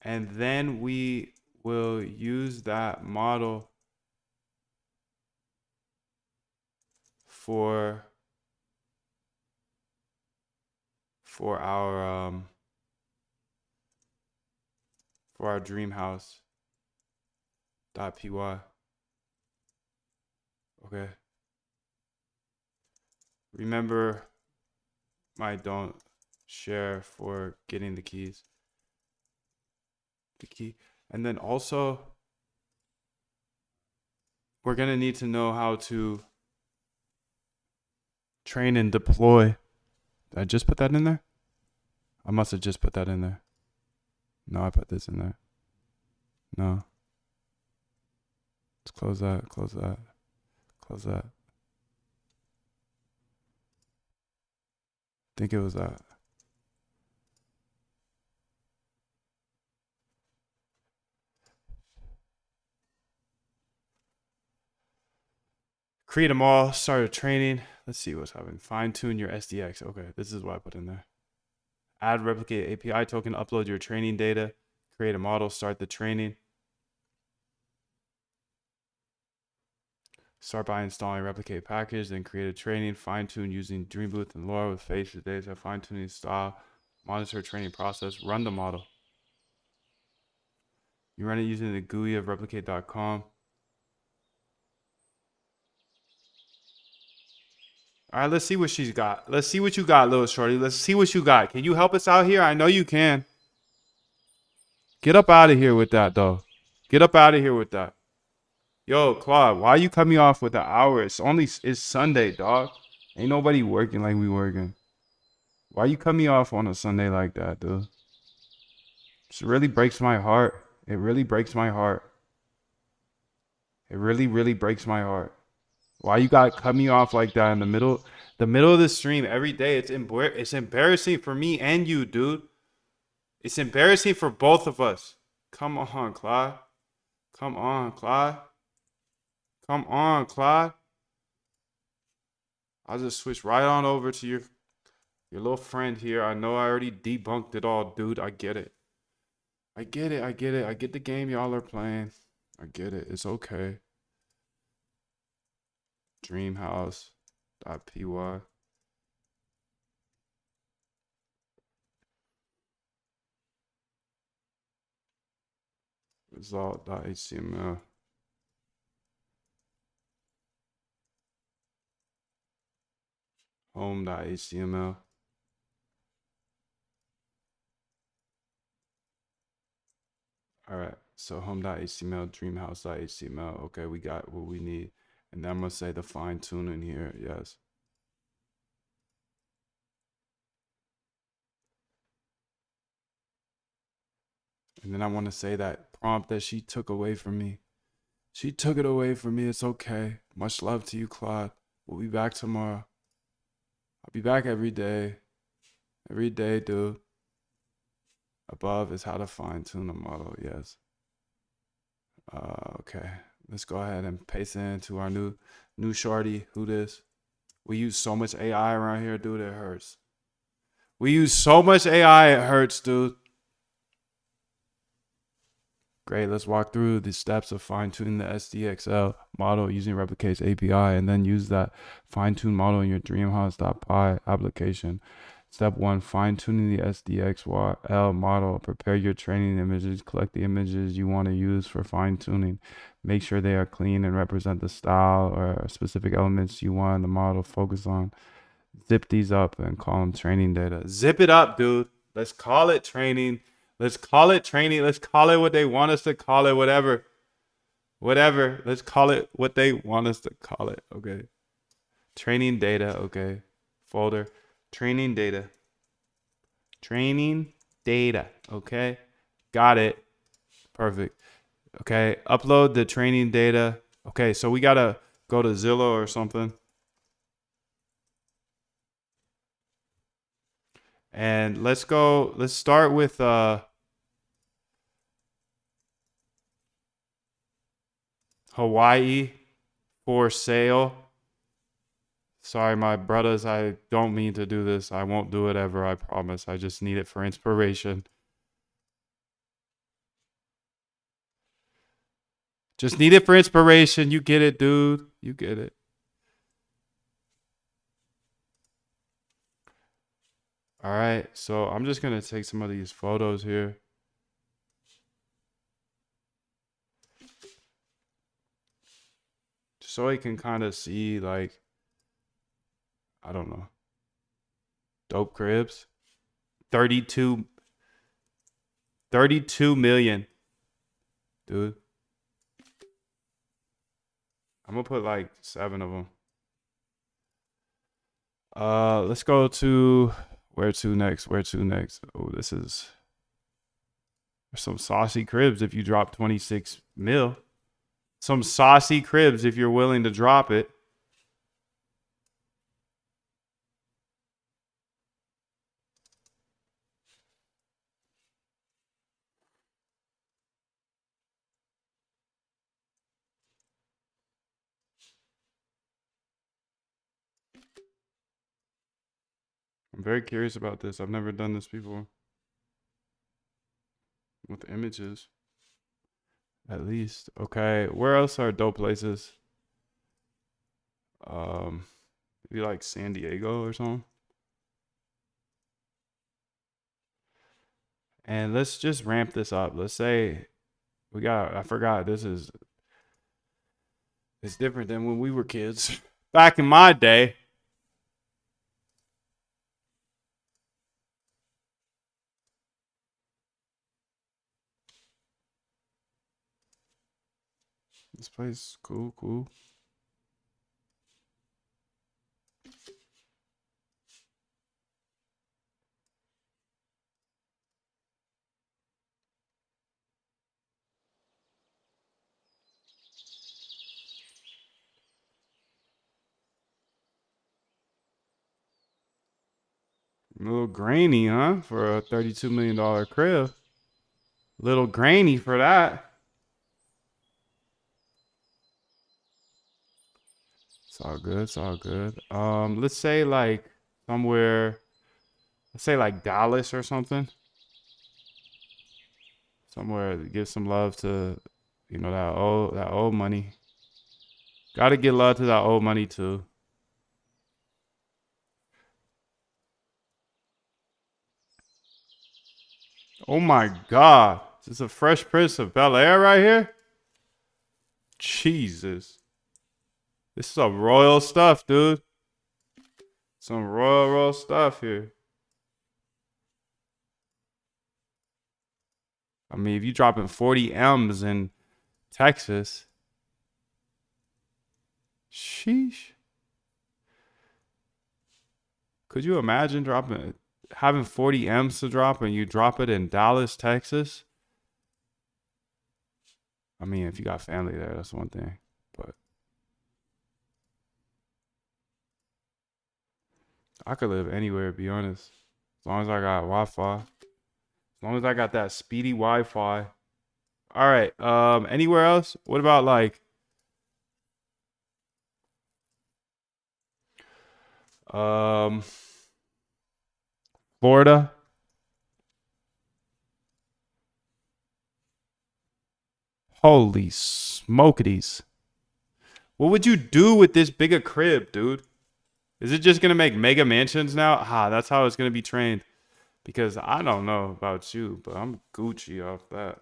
Speaker 1: and then we will use that model for our dream house .py. Okay. Remember my don't share for getting the keys. The key. And then also we're gonna need to know how to train and deploy. Did I just put that in there? I must have just put that in there. No, I put this in there. No. Let's close that, close that, close that. I think it was that. Create them all, start a training. Let's see what's happening. Fine tune your SDX. Okay, this is what I put in there. Add replicate API token, upload your training data, create a model, start the training. Start by installing replicate package, then create a training, fine tune using Dreambooth and Lore with faces, data, fine tuning style, monitor training process, run the model. You run it using the GUI of replicate.com. All right, let's see what she's got. Let's see what you got, little shorty. Let's see what you got. Can you help us out here? I know you can. Get up out of here with that, though. Get up out of here with that. Yo, Claude, why you cut me off with an hour? It's Sunday, dog. Ain't nobody working like we working. Why you cut me off on a Sunday like that, dude? It really breaks my heart. It really breaks my heart. It really, really breaks my heart. Why you gotta cut me off like that in the middle of the stream every day? It's embarrassing for me and you, dude. It's embarrassing for both of us. Come on, Claude. Come on, Claude. Come on, Claude. I'll just switch right on over to your little friend here. I know I already debunked it all, dude. I get it. I get it. I get it. I get the game y'all are playing. I get it. It's okay. Dreamhouse.py. Result.html. Home.html. All right, so home.html, dreamhouse.html. Okay, we got what we need. And then I'm going to say the fine tuning here. Yes. And then I want to say that prompt that she took away from me. She took it away from me. It's okay. Much love to you, Claude. We'll be back tomorrow. I'll be back every day. Every day, dude. Above is how to fine tune a model. Yes. Okay. Let's go ahead and paste it into our new shorty. Who this? We use so much AI around here, dude. It hurts. We use so much AI. It hurts, dude. Great. Let's walk through the steps of fine-tuning the SDXL model using Replicate's API, and then use that fine-tuned model in your DreamHouse.py application. Step 1, fine-tuning the SDXL model. Prepare your training images. Collect the images you want to use for fine-tuning. Make sure they are clean and represent the style or specific elements you want the model to focus on. Zip these up and call them training data. Zip it up, dude. Let's call it training. Let's call it training. Let's call it what they want us to call it. Whatever. Whatever. Let's call it what they want us to call it. Okay. Training data. Okay. Folder. Training data. Training data. Okay. Got it. Perfect. Okay. Upload the training data. Okay. So we got to go to Zillow or something. And let's start with Hawaii for sale. Sorry, my brothers, I don't mean to do this. I won't do it ever, I promise. I just need it for inspiration. Just need it for inspiration. You get it, dude. You get it. All right, so I'm just going to take some of these photos here. So you can kind of see, like, I don't know, dope cribs. 32 million, dude. I'm gonna put like 7 of them. Let's go to where to next? Oh, there's some saucy cribs if you drop 26 mil. Some saucy cribs if you're willing to drop it. I'm very curious about this. I've never done this before. With images. At least. Okay. Where else are dope places? Maybe like San Diego or something. And let's just ramp this up. Let's say I forgot it's different than when we were kids. Back in my day. This place cool. A little grainy, huh? For a $32 million crib. Little grainy for that. It's all good. It's all good. Let's say like somewhere, let's say like Dallas or something. Somewhere to give some love to, that old money. Gotta give love to that old money too. Oh my God. Is this a Fresh Prince of Bel-Air right here? Jesus. This is some royal stuff, dude. Some royal stuff here. I mean, if you dropping 40 M's in Texas, sheesh. Could you imagine having 40 M's to drop and you drop it in Dallas, Texas? I mean, if you got family there, that's one thing. But I could live anywhere, to be honest. As long as I got Wi-Fi. As long as I got that speedy Wi-Fi. All right. Anywhere else? What about like um Florida? Holy smokities. What would you do with this bigger crib, dude? Is it just gonna make mega mansions now? That's how it's gonna be trained. Because I don't know about you, but I'm Gucci off that.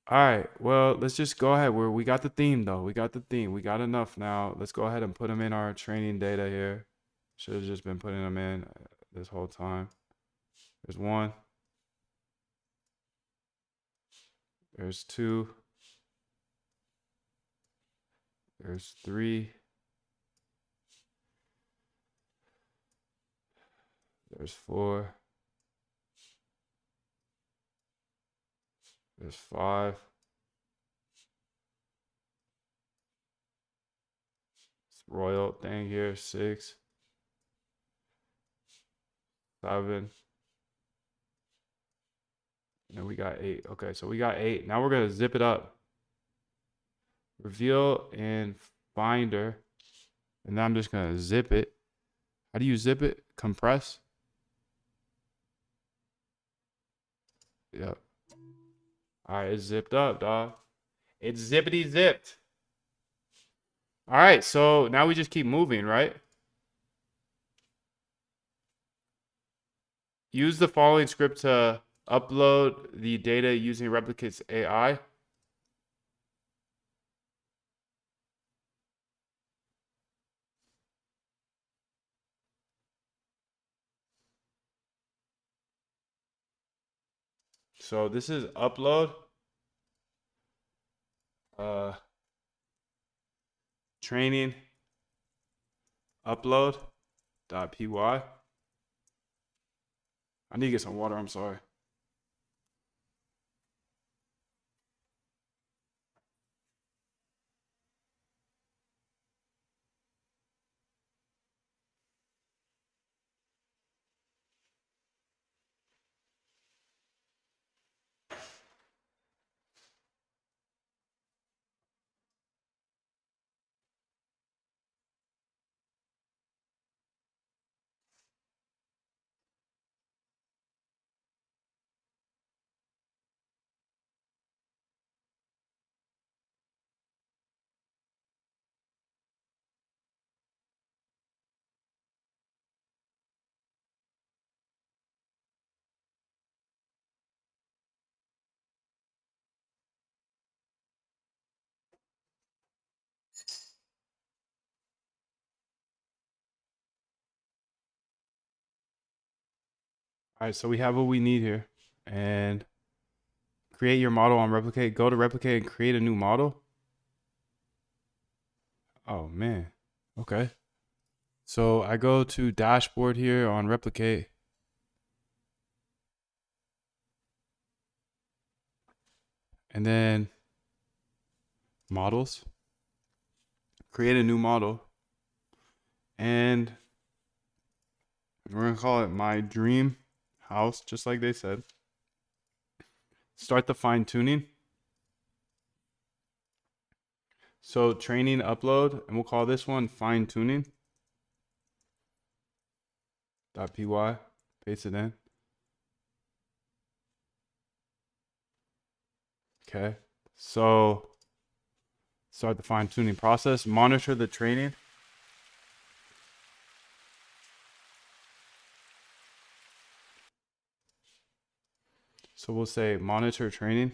Speaker 1: All right, well, let's just go ahead. We got the theme though. We got the theme. We got enough now. Let's go ahead and put them in our training data here. Should have just been putting them in this whole time. There's one. There's two. There's three. There's four. There's five. It's royal thing here. 6, 7. And then we got 8. Okay, so we got 8. Now we're gonna zip it up. Reveal in Finder. And now I'm just gonna zip it. How do you zip it? Compress. Yep. All right, it's zipped up, dog. It's zippity zipped. All right, so now we just keep moving, right? Use the following script to upload the data using Replicate's AI. So this is upload. Training upload.py. I need to get some water. I'm sorry. All right, so we have what we need here. And create your model on Replicate. Go to Replicate and create a new model. Oh, man. Okay. So I go to dashboard here on Replicate. And then models. Create a new model. And we're going to call it my dream house, just like they said. Start the fine tuning. So training upload, and we'll call this one fine tuning. .py, paste it in. Okay, so start the fine tuning process. Monitor the training. So we'll say monitor training.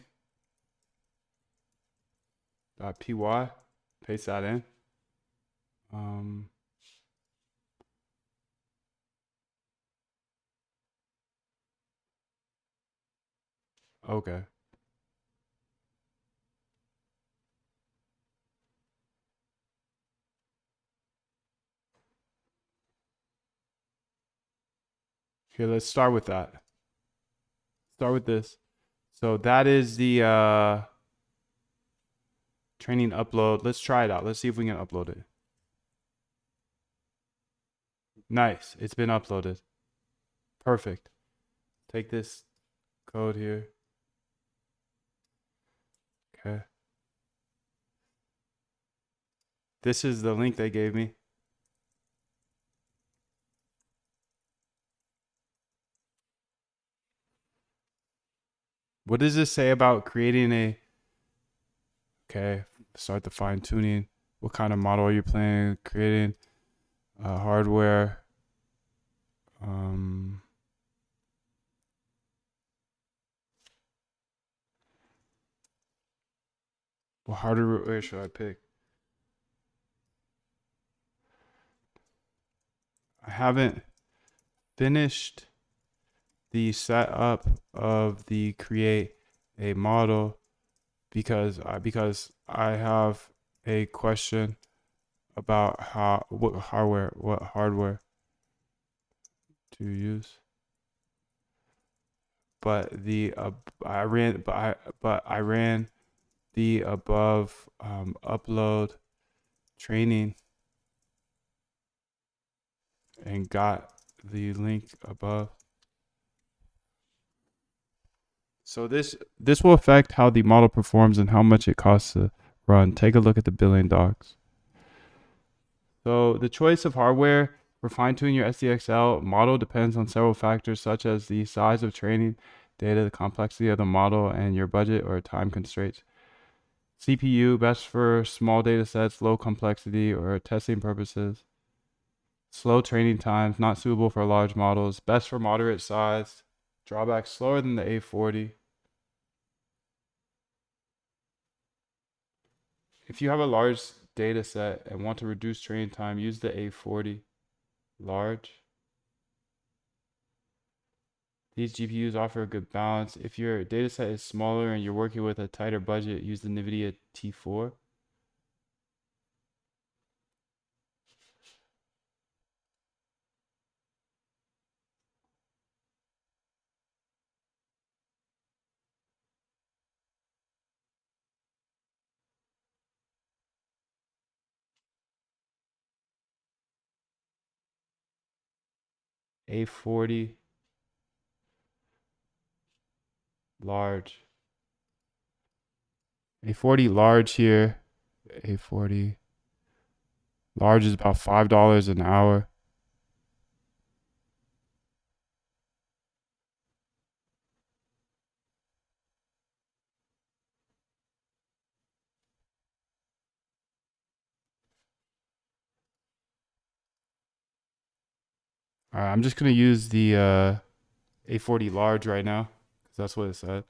Speaker 1: .py, paste that in. Okay. Here, let's start with that. Start with this. So that is the training upload. Let's try it out. Let's see if we can upload it. Nice. It's been uploaded. Perfect. Take this code here. Okay. This is the link they gave me. What does this say about creating a... Okay, start the fine tuning. What kind of model are you planning creating? Hardware. What hardware should I pick? I haven't finished the setup of the create a model because I have a question about what hardware to use. But the I ran the above upload training and got the link above. So this will affect how the model performs and how much it costs to run. Take a look at the billing docs. So the choice of hardware for fine-tuning your SDXL model depends on several factors such as the size of training data, the complexity of the model, and your budget or time constraints. CPU, best for small data sets, low complexity, or testing purposes. Slow training times, not suitable for large models. Best for moderate size. Drawbacks, slower than the A40. If you have a large data set and want to reduce training time, use the A40 large. These GPUs offer a good balance. If your data set is smaller and you're working with a tighter budget, use the NVIDIA T4. A40 large. A40 large here. A40 large is about $5 an hour. All right, I'm just gonna use the A40 large right now because that's what it said.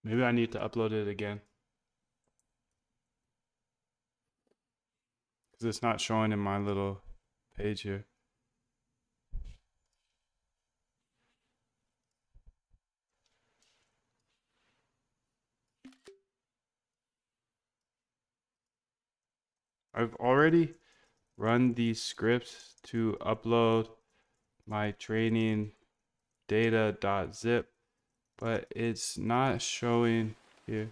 Speaker 1: Maybe I need to upload it again because it's not showing in my little page here. I've already run these scripts to upload my training data.zip, but it's not showing here.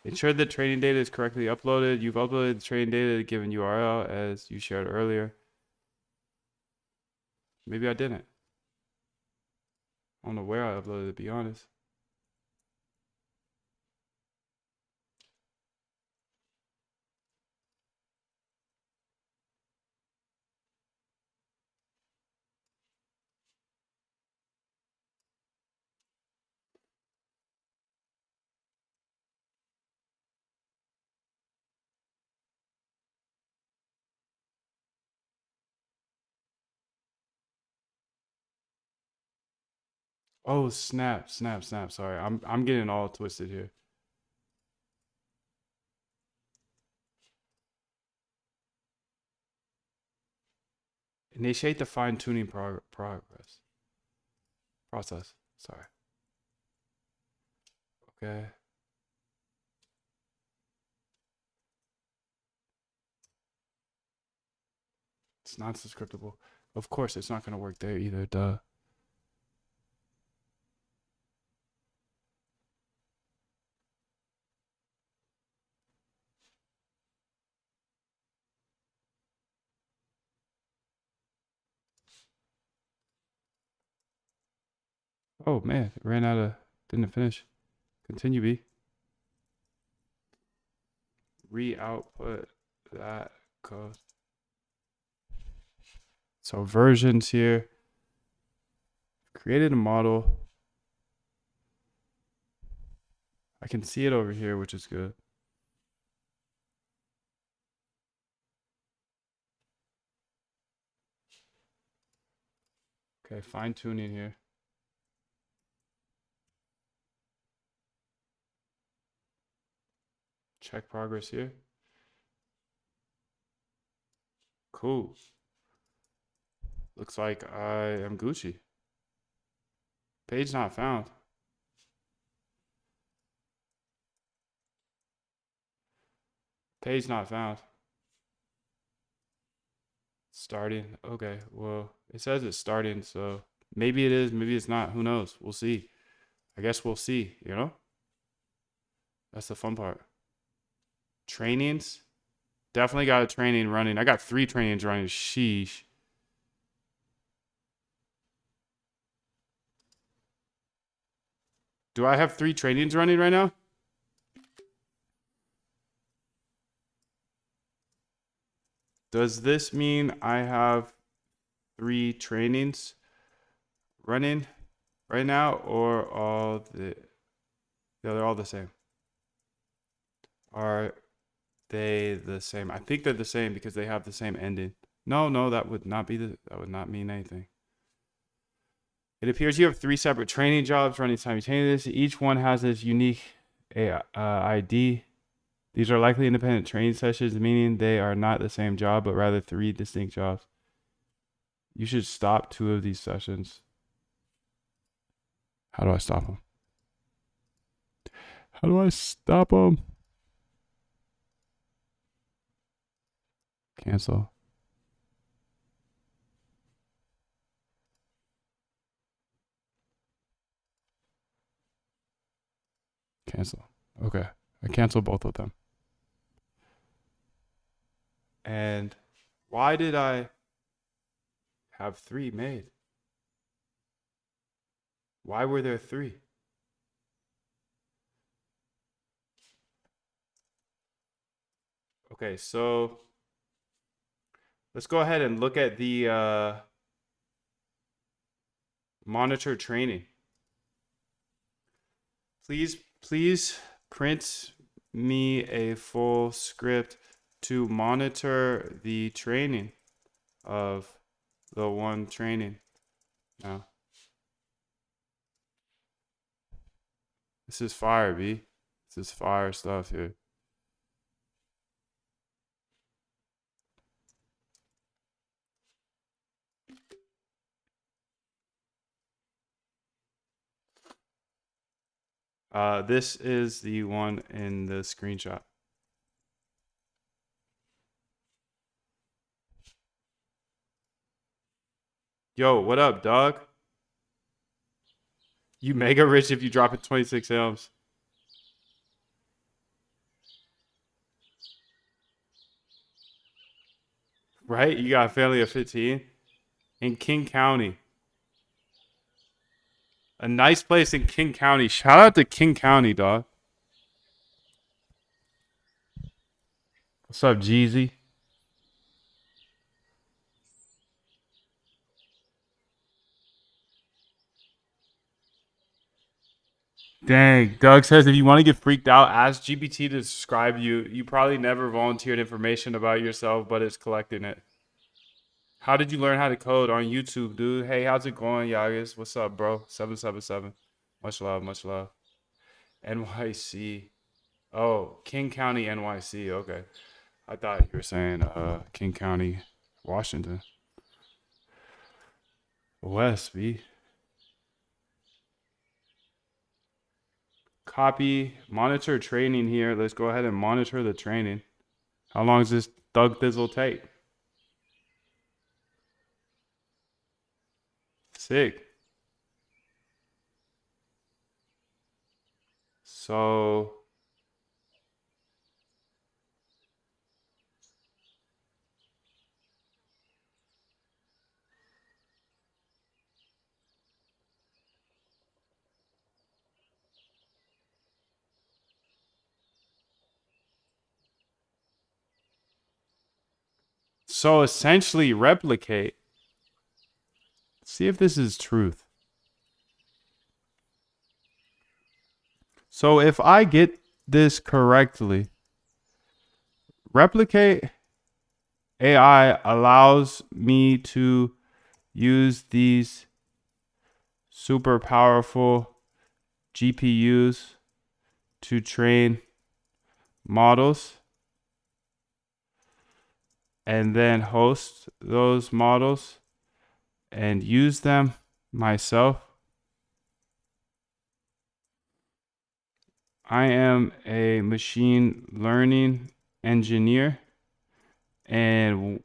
Speaker 1: Ensure the training data is correctly uploaded. You've uploaded the training data to a given URL as you shared earlier. Maybe I didn't. I don't know where I uploaded it, to be honest. Oh, snap, snap, snap. Sorry. I'm getting all twisted here. Initiate the fine-tuning process. Sorry. Okay. It's not subscriptable. Of course, it's not going to work there either. Duh. Oh, man. It ran out of... Didn't finish. Continue, B. Re-output that code. So versions here. Created a model. I can see it over here, which is good. Okay, fine tuning here. Check progress here. Cool. Looks like I am Gucci. Page not found. Page not found. Starting. Okay, well, it says it's starting, so maybe it is, maybe it's not. Who knows? We'll see. I guess we'll see, you know? That's the fun part. Trainings. Definitely got a training running. I got 3 trainings running. Sheesh. Do I have 3 trainings running right now? Does this mean I have 3 trainings running right now, or all the... Yeah, they're all the same. Are they the same? I think they're the same because they have the same ending. No, that would not mean anything. It appears you have 3 separate training jobs running simultaneously. Each one has its unique ID. These are likely independent training sessions, meaning they are not the same job, but rather 3 distinct jobs. You should stop 2 of these sessions. How do I stop them? How do I stop them? Cancel. Cancel. Okay. I cancel both of them. And why did I have 3 made? Why were there 3? Okay, so let's go ahead and look at the monitor training. Please print me a full script to monitor the training of the one training. Now, this is fire, B. This is fire stuff here. This is the one in the screenshot. Yo, what up, dog? You mega rich if you drop it 26 M's. Right? You got a family of 15 in King County. A nice place in King County. Shout out to King County, dog. What's up, Jeezy? Dang. Doug says if you want to get freaked out, ask GPT to describe you. You probably never volunteered information about yourself, but it's collecting it. How did you learn how to code on YouTube, dude? Hey, how's it going, Yagas? What's up, bro? 777. Much love, much love. NYC. Oh, King County, NYC. Okay. I thought you were saying King County, Washington. West, B. Copy, monitor training here. Let's go ahead and monitor the training. How long does this Thug Thizzle take? Sick. So so essentially replicate. See if this is truth. So if I get this correctly, replicate AI allows me to use these super powerful GPUs to train models and then host those models and use them myself. I am a machine learning engineer and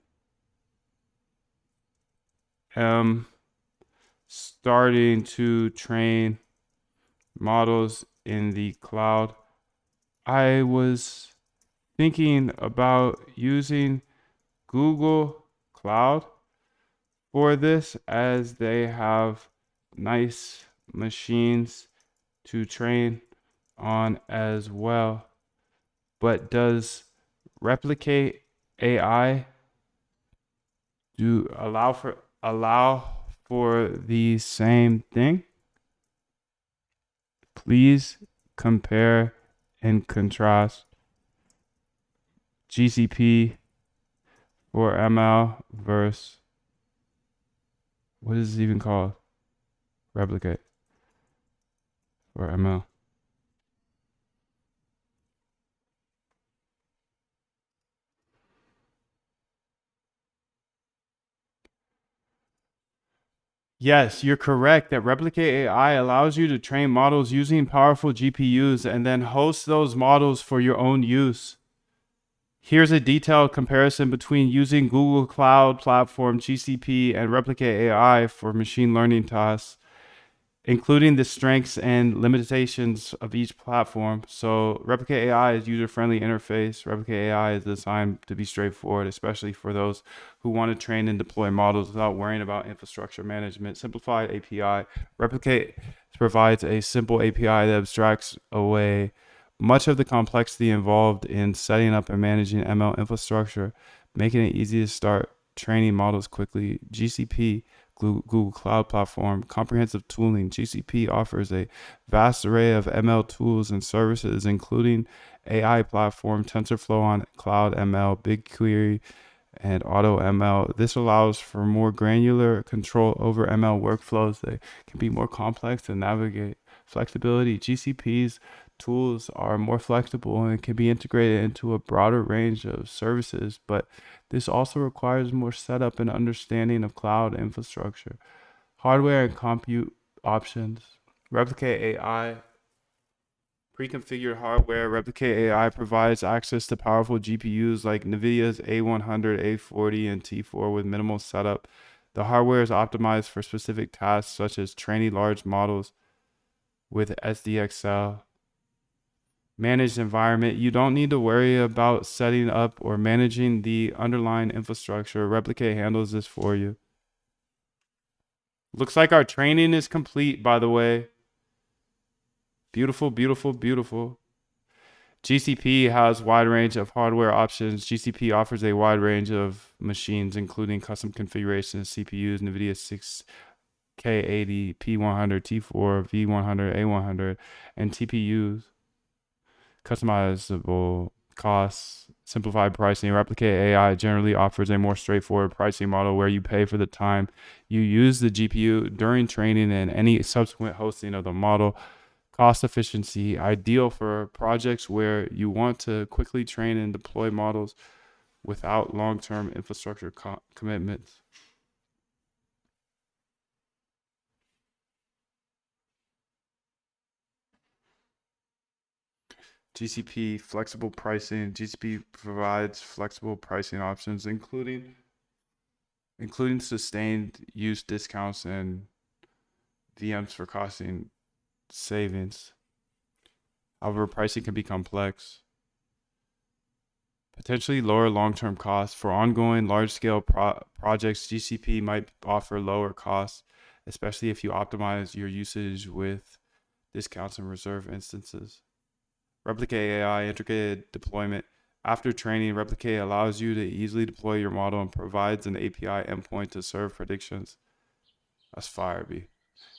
Speaker 1: am starting to train models in the cloud. I was thinking about using Google Cloud for this as they have nice machines to train on as well. But does replicate AI do allow for the same thing? Please compare and contrast GCP for ML versus what is this even called? Replicate for ML. Yes, you're correct that Replicate AI allows you to train models using powerful GPUs and then host those models for your own use. Here's a detailed comparison between using Google Cloud Platform GCP and Replicate AI for machine learning tasks, including the strengths and limitations of each platform. So Replicate AI is user-friendly interface. Replicate AI is designed to be straightforward, especially for those who want to train and deploy models without worrying about infrastructure management. Simplified API. Replicate provides a simple API that abstracts away much of the complexity involved in setting up and managing ML infrastructure, making it easy to start training models quickly. GCP, Google Cloud Platform, comprehensive tooling. GCP offers a vast array of ML tools and services, including AI platform, TensorFlow on Cloud ML, BigQuery, and AutoML. This allows for more granular control over ML workflows that can be more complex to navigate. Flexibility. GCP's tools are more flexible and can be integrated into a broader range of services, but this also requires more setup and understanding of cloud infrastructure. Hardware and compute options. Replicate AI. Pre-configured hardware. Replicate AI provides access to powerful GPUs like NVIDIA's A100, A40, and T4 with minimal setup. The hardware is optimized for specific tasks such as training large models with SDXL. Managed environment. You don't need to worry about setting up or managing the underlying infrastructure. Replicate handles this for you. Looks like our training is complete, by the way. Beautiful, beautiful, beautiful. GCP has a wide range of hardware options. GCP offers a wide range of machines, including custom configurations, CPUs, NVIDIA 6K80, P100, T4, V100, A100, and TPUs. Customizable costs, simplified pricing. Replicate AI generally offers a more straightforward pricing model where you pay for the time you use the GPU during training and any subsequent hosting of the model. Cost efficiency, ideal for projects where you want to quickly train and deploy models without long-term infrastructure commitments. GCP flexible pricing. GCP provides flexible pricing options, including sustained use discounts and VMs for costing savings. However, pricing can be complex. Potentially lower long-term costs. For ongoing large-scale projects, GCP might offer lower costs, especially if you optimize your usage with discounts and reserve instances. Replicate AI integrated deployment. After training, Replicate allows you to easily deploy your model and provides an API endpoint to serve predictions. That's fire, B.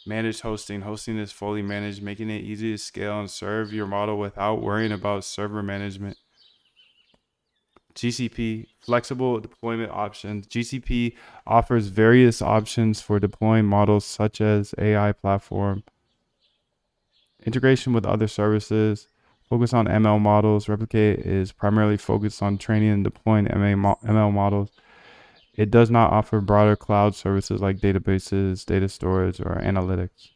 Speaker 1: Managed hosting. Hosting is fully managed, making it easy to scale and serve your model without worrying about server management. GCP, flexible deployment options. GCP offers various options for deploying models such as AI platform, integration with other services, focus on ML models. Replicate is primarily focused on training and deploying ML models. It does not offer broader cloud services like databases, data storage, or analytics.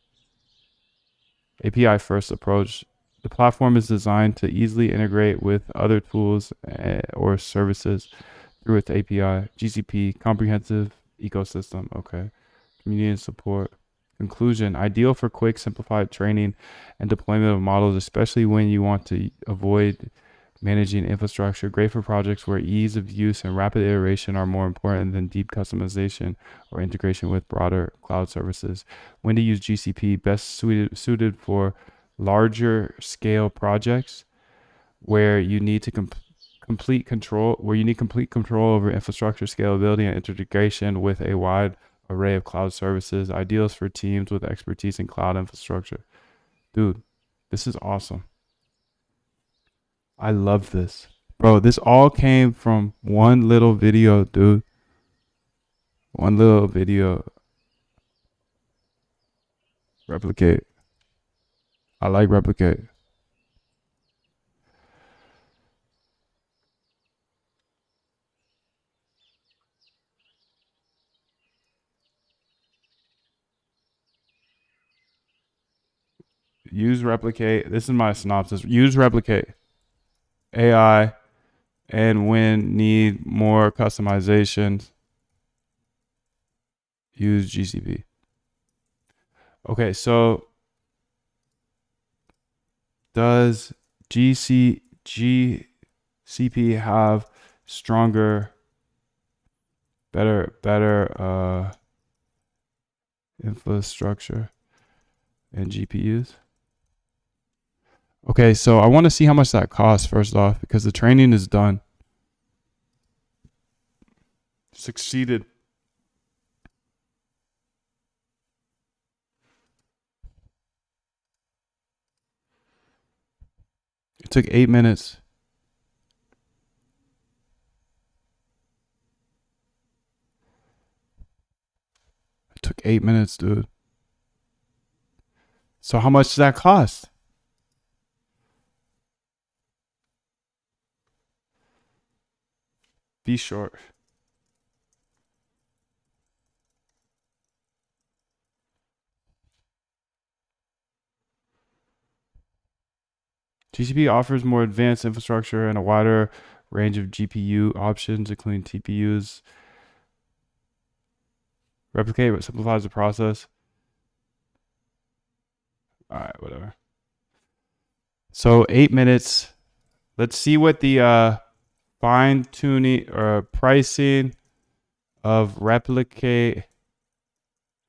Speaker 1: API first approach. The platform is designed to easily integrate with other tools or services through its API. GCP, comprehensive ecosystem. Okay. Community and support. Conclusion, ideal for quick, simplified training and deployment of models, especially when you want to avoid managing infrastructure. Great for projects where ease of use and rapid iteration are more important than deep customization or integration with broader cloud services. When to use GCP, best suited for larger scale projects where you need to complete control over infrastructure scalability and integration with a wide array of cloud services. Ideals for teams with expertise in cloud infrastructure. Dude, this is awesome. I love this. Bro, this all came from one little video, dude. One little video. Replicate. I like Replicate. Use Replicate. This is my synopsis. Use Replicate AI and when need more customizations, use GCP. Okay, so does GCP have stronger, better infrastructure and GPUs? Okay, so I want to see how much that costs first off because the training is done. Succeeded. It took 8 minutes. It took 8 minutes, dude. So how much does that cost? Be short. GCP offers more advanced infrastructure and a wider range of GPU options, including TPUs. Replicate simplifies the process. All right, whatever. So 8 minutes. Let's see what the fine tuning or pricing of Replicate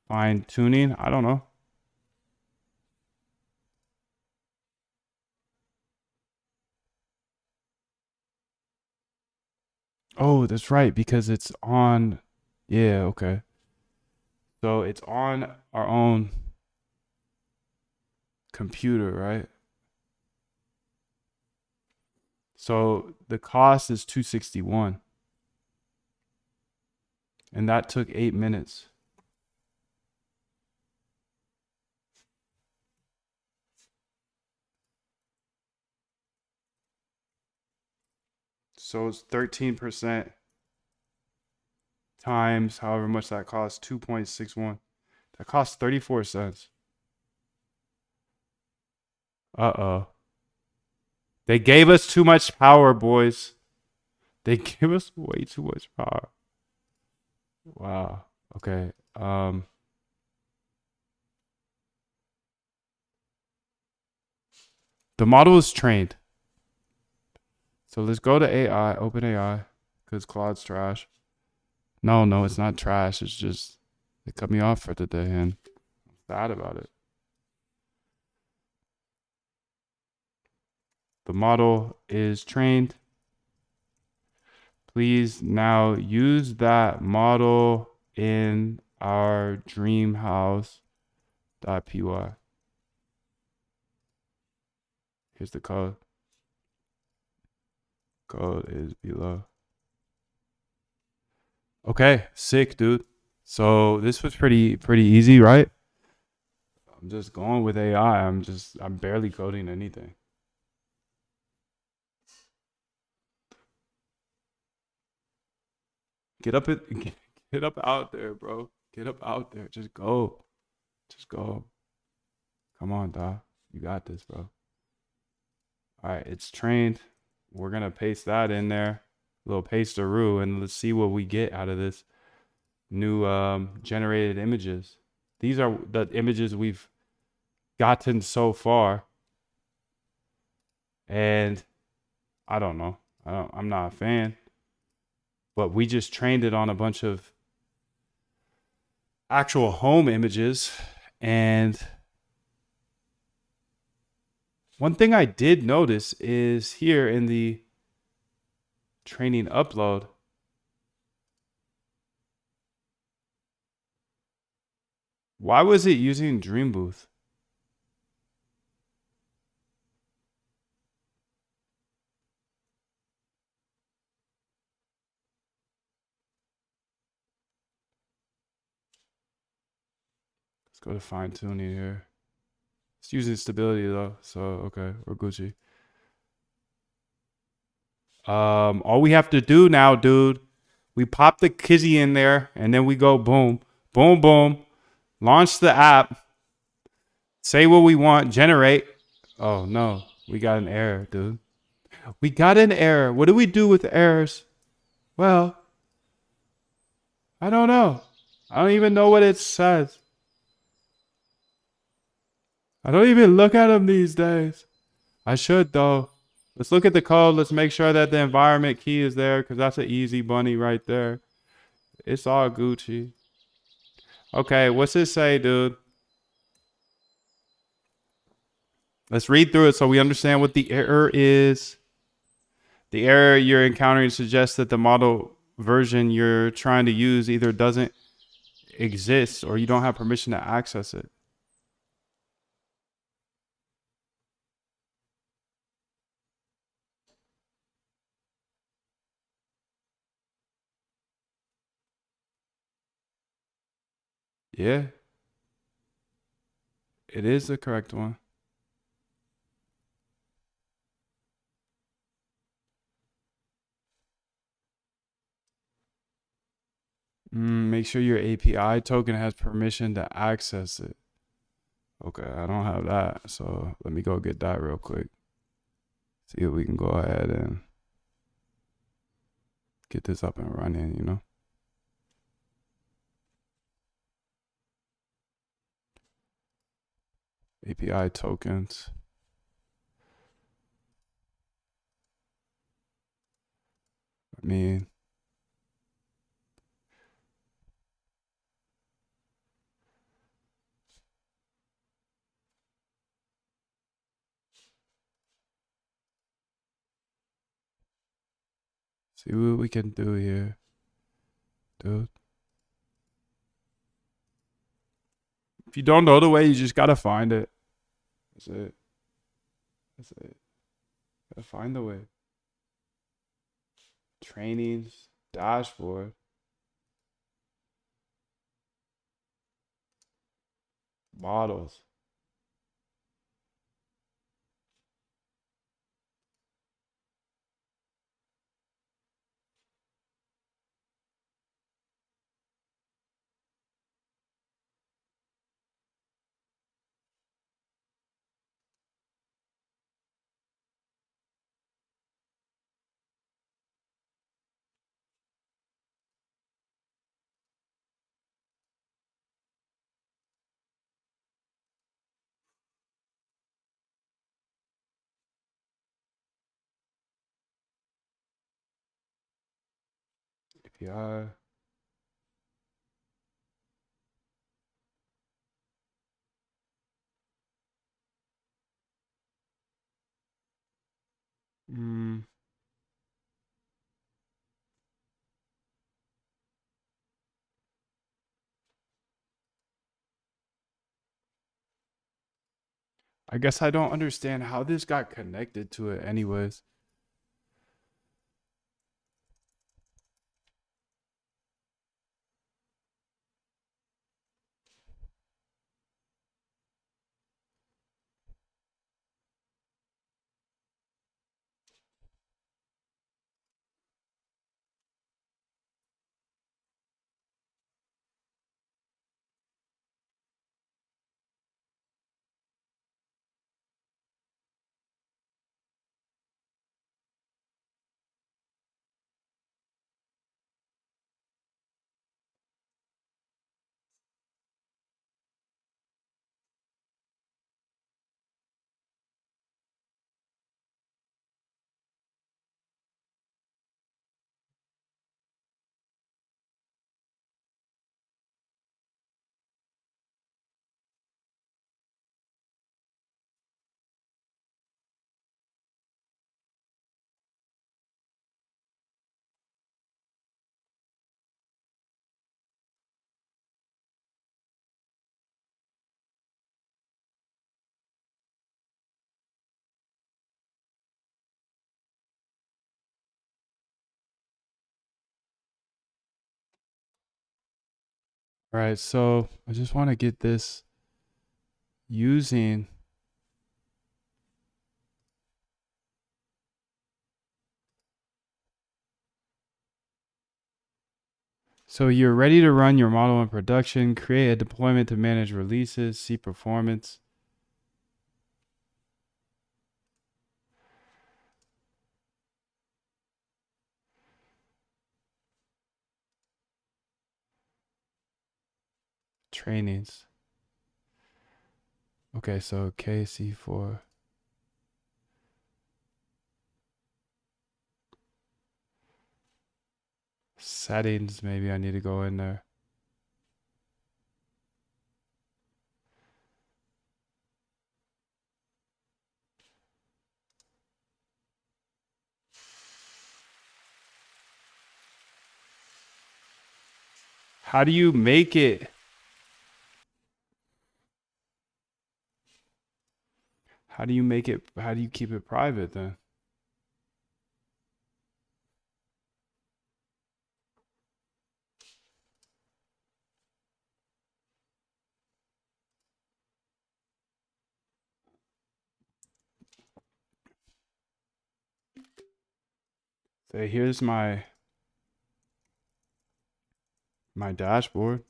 Speaker 1: fine tuning. I don't know. Oh, that's right, because it's on. Yeah, okay. So it's on our own computer, right? So the cost is 261. And that took 8 minutes. So it's 13% times however much that costs, 2.61. That costs 34 cents. Uh-oh. They gave us too much power, boys. They give us way too much power. Wow. Okay. The model is trained. So let's go to AI, open AI, because Claude's trash. No, it's not trash. It's just they cut me off for today, and I'm sad about it. The model is trained. Please now use that model in our dream house.py. Here's the code. Code is below. Okay, sick, dude. So this was pretty easy, right? I'm just going with AI. I'm barely coding anything. Get up it get up out there, bro. Get up out there. Just go. Just go. Come on, dog. You got this, bro. All right, it's trained. We're gonna paste that in there. A little paste-a-roo, and let's see what we get out of this new generated images. These are the images we've gotten so far. And I don't know. I'm not a fan. But we just trained it on a bunch of actual home images. And one thing I did notice is here in the training upload, why was it using Dream Booth? Let's go to fine tuning here. It's using stability though, so okay, we're Gucci. All we have to do now, dude, we pop the kizzy in there, and then we go boom, boom, boom, launch the app, say what we want, generate. Oh no, we got an error, dude. We got an error. What do we do with errors? Well, I don't know. I don't even know what it says. I don't even look at them these days. I should though. Let's look at the code. Let's make sure that the environment key is there, because that's an easy bunny right there. It's all Gucci. Okay, what's it say, dude? Let's read through it so we understand what the error is. The error you're encountering suggests that the model version you're trying to use either doesn't exist or you don't have permission to access it. Yeah, it is the correct one. Make sure your API token has permission to access it. Okay, I don't have that, so let me go get that real quick. See if we can go ahead and get this up and running, you know? API tokens. I mean, see what we can do here, dude. If you don't know the way, you just gotta find it. That's it. That's it. Gotta find the way. trainings, dashboard, models. API. Mm, I guess I don't understand how this got connected to it anyways. All right, so I just want to get this using. So you're ready to run your model in production, create a deployment to manage releases, see performance. Trainings. Okay, so KC4. Settings, maybe I need to go in there. How do you make it? How do you make it? How do you keep it private then? Say, here's my dashboard.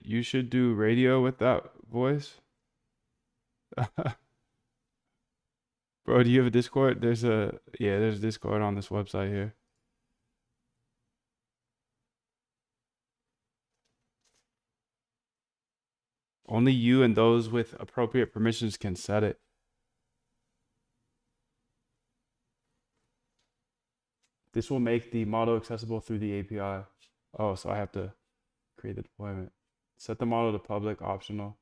Speaker 1: You should do radio with that voice. Bro, do you have a Discord? There's Discord on this website here. Only you and those with appropriate permissions can set it. This will make the model accessible through the API. Oh, so I have to create the deployment. Set the model to public, optional.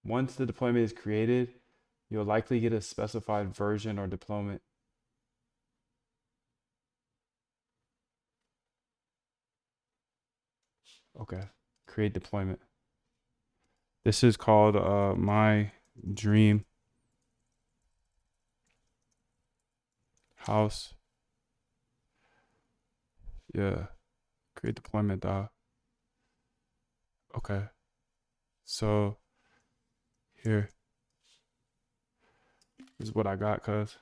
Speaker 1: Once the deployment is created, you'll likely get a specified version or deployment. Okay. Create deployment. This is called my dream house. Yeah. Create deployment, dog. Okay. So here is what I got, cuz.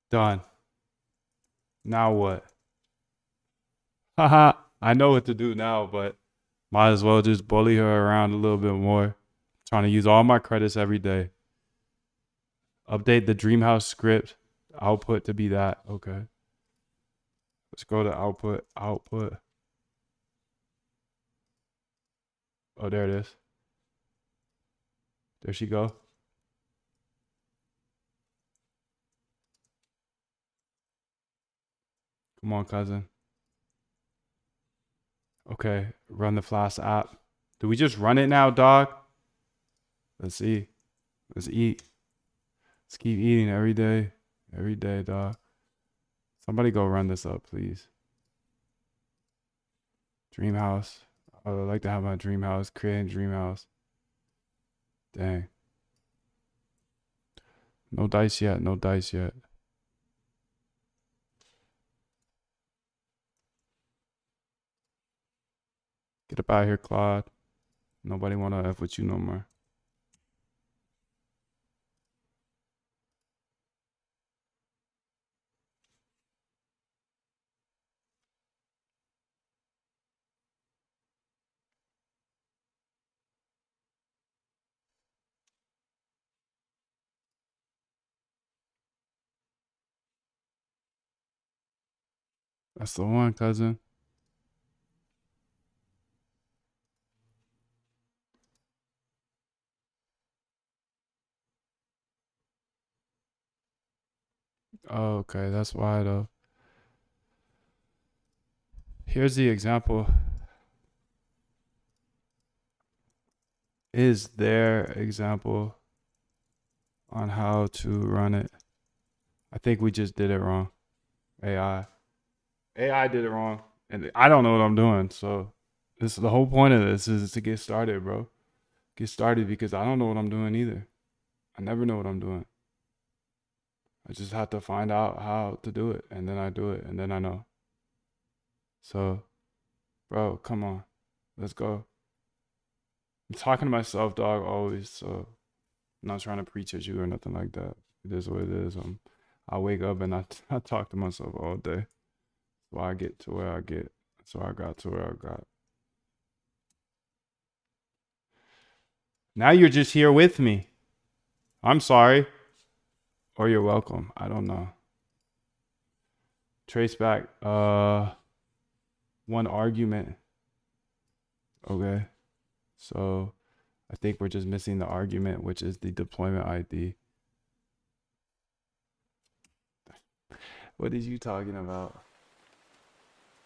Speaker 1: Done. Now what? Haha. I know what to do now, but might as well just bully her around a little bit more. Trying to use all my credits every day. Update the Dreamhouse script output to be that. Okay. Let's go to output. Output. Oh, there it is. There she go. Come on, cousin. Okay. Run the Flask app. Do we just run it now, dog? Let's see. Let's eat. Let's keep eating every day. Every day, dog. Somebody go run this up, please. Dream house. I would like to have my dream house. Creating dream house. Dang. No dice yet. No dice yet. Get up out of here, Claude. Nobody want to F with you no more. That's the one, cousin. Oh, okay. That's why, though. Here's the example. Is there example on how to run it? I think we just did it wrong. AI. AI did it wrong. And I don't know what I'm doing. So this the whole point of this is to get started, bro. Get started because I don't know what I'm doing either. I never know what I'm doing. I just have to find out how to do it. And then I do it. And then I know. So, bro, come on. Let's go. I'm talking to myself, dog, always. So I'm not trying to preach at you or nothing like that. It is what it is. I wake up and I talk to myself all day. So I get to where I get. So I got to where I got. Now you're just here with me. I'm sorry. Or you're welcome. I don't know. Trace back one argument. Okay. So I think we're just missing the argument, which is the deployment ID. What is you talking about?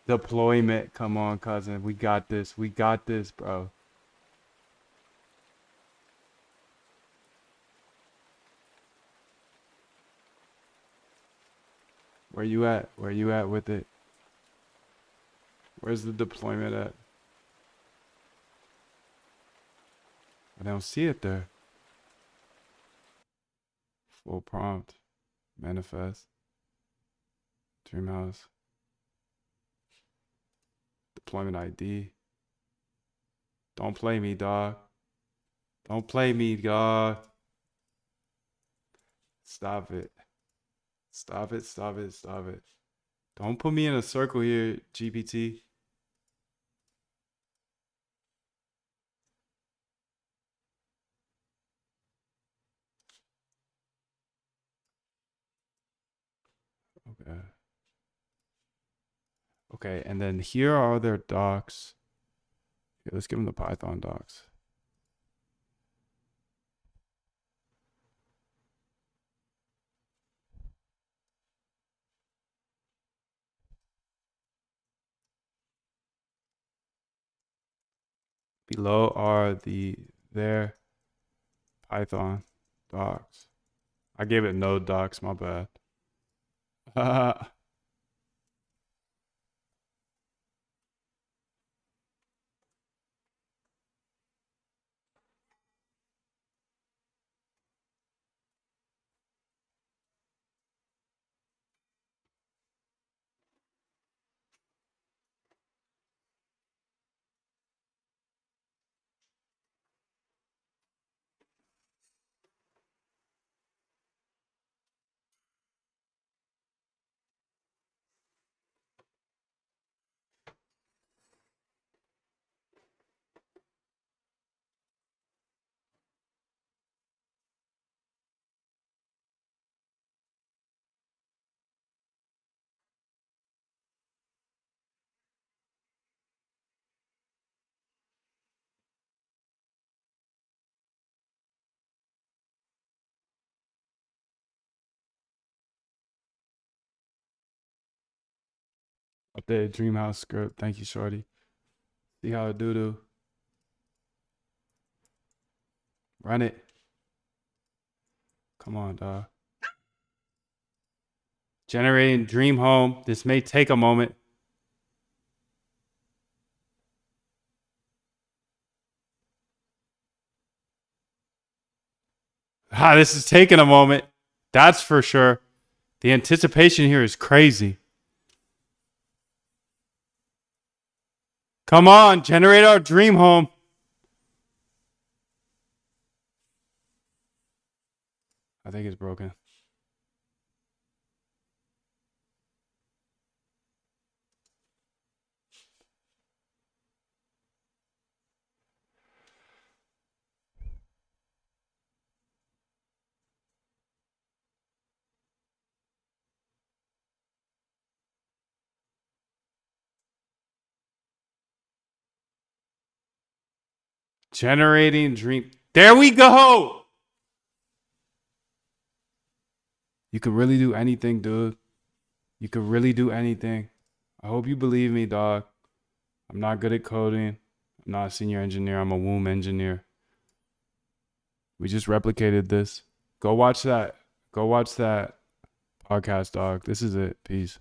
Speaker 1: Deployment. Come on, cousin. We got this. We got this, bro. Where you at? Where you at with it? Where's the deployment at? I don't see it there. Full prompt. Manifest. Dreamhouse. Deployment ID. Don't play me, dog. Don't play me, dog. Stop it. Stop it, stop it, stop it. Don't put me in a circle here, GPT. Okay. Okay, and then here are their docs. Okay, let's give them the Python docs. Below are their Python docs. I gave it no docs, my bad. Updated Dreamhouse script. Thank you, shorty. See how it do. Run it. Come on, dog. Generating dream home. This may take a moment. This is taking a moment. That's for sure. The anticipation here is crazy. Come on, generate our dream home. I think it's broken. Generating dream. There we go. You could really do anything, dude. You could really do anything. I hope you believe me, dog. I'm not good at coding. I'm not a senior engineer. I'm a womb engineer. We just replicated this. Go watch that. Go watch that podcast, dog. This is it. Peace.